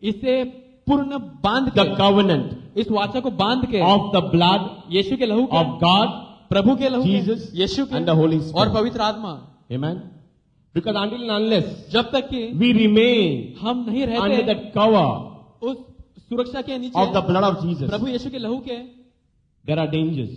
इसे पूर्ण बांध the के covenant इस वाचा को बांध के of the blood यीशु के लहू के of God, प्रभु के लहू Jesus, के यीशु के and the Holy और Spirit. पवित्र आत्मा। Amen. Because until and unless जब तक कि we remain हम नहीं under रहते that cover उस सुरक्षा के नीचे of the blood of Jesus, प्रभु यीशु के लहू के there are dangers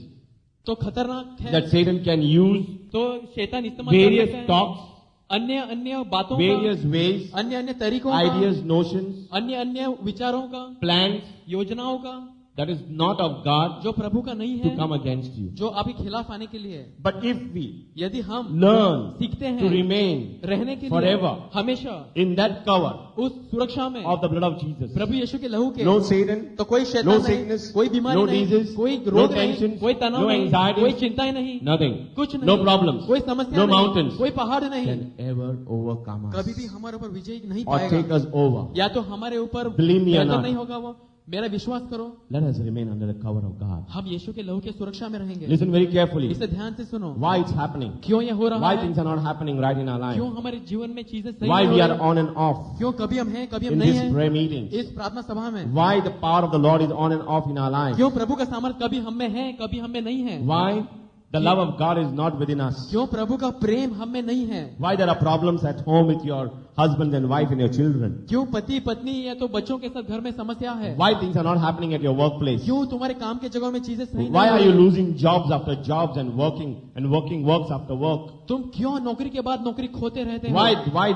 तो खतरनाक है। that Satan can use तो शैतान इस्तेमाल कर various सकता है talks, अन्य अन्य बातों various का, ways, अन्य अन्य तरीकों का, ideas, notions, अन्य अन्य विचारों का, plans योजनाओं का that is not of God जो प्रभु का नहीं to है, come against you. जो आपके खिलाफ आने के लिए है। But if we यदि हम learn सीखते to हैं remain रहने के लिए forever हमेशा in that cover उस सुरक्षा में of the blood of Jesus, प्रभु यीशु के लहू के no Satan, तो कोई शैतान no नहीं, sickness, कोई बीमारी no नहीं, disease, कोई no रोग नहीं, tensions, कोई तनाव no नहीं, anxieties, कोई चिंताएं नहीं, nothing, कुछ नहीं, no problems, कोई समस्या no नहीं, mountains कोई पहाड़ नहीं, can ever overcome कभी us भी हमारे ऊपर विजय नहीं or take पाएगा, us over. या तो हमारे ऊपर Believe me or बेहतर not. नहीं होगा वो। मेरा विश्वास करो Let us remain under the cover of God. हम यीशु के लहू के सुरक्षा में रहेंगे। Listen very carefully. इसे ध्यान से सुनो Why it's happening? क्यों ये हो रहा Why है, things are not happening right in our life? क्यों हमारे जीवन में चीजें सही Why नहीं हो we are रही? on and off क्यों कभी हम हैं कभी हम in नहीं this हैं prayer meeting? इस प्रार्थना सभा में? Why the power of the Lord is on and off in our life? क्यों प्रभु का सामर्थ्य कभी हम में है कभी हम में नहीं है? Why the love of God is not within us? क्यों प्रभु का प्रेम हम में नहीं है? Why there are problems at home with your husband and wife and your children? क्यों पति पत्नी या तो बच्चों के साथ घर में समस्या है? Why things are not happening at your workplace? क्यों तुम्हारे काम के जगहों में चीजें सही Why नहीं are हो you रही? losing jobs after jobs and working works after work? तुम क्यों नौकरी के बाद नौकरी खोते रहते हो?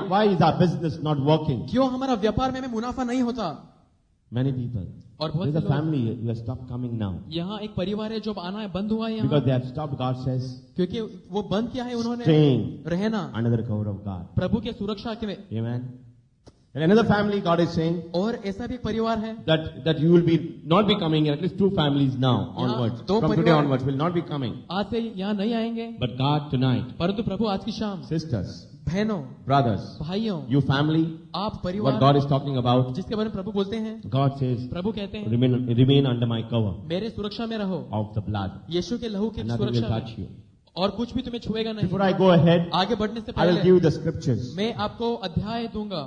Why is our business not working? क्यों हमारा व्यापार में मुनाफा नहीं होता? Many people. और बहुत There's a से लोग family who has stopped coming now यहाँ एक परिवार है जो आना है बंद हुआ है because यहाँ they have stopped. God says, क्योंकि वो बंद किया है उन्होंने staying रहना under the cover of God. प्रभु के सुरक्षा के में। Amen. And another family, God is saying और ऐसा भी एक परिवार है that you will be not be coming here. At least 2 families now यहाँ onwards. दो From today परिवार- onwards will not be coming. आज से यहाँ नहीं आएंगे, But God tonight, परंतु प्रभु आज की शाम sisters, बहनों brothers, भाइयों you family, आप what परिवार God is talking about, जिसके बारे में प्रभु बोलते हैं, God says, प्रभु कहते हैं remain under my cover मेरे सुरक्षा में रहो, of the blood. यीशु के लहू की And nothing will सुरक्षा touch में, you. और कुछ भी तुम्हें छुएगा नहीं। Before I go ahead, आगे बढ़ने से I will पहले give you the scriptures. मैं आपको अध्याय दूंगा।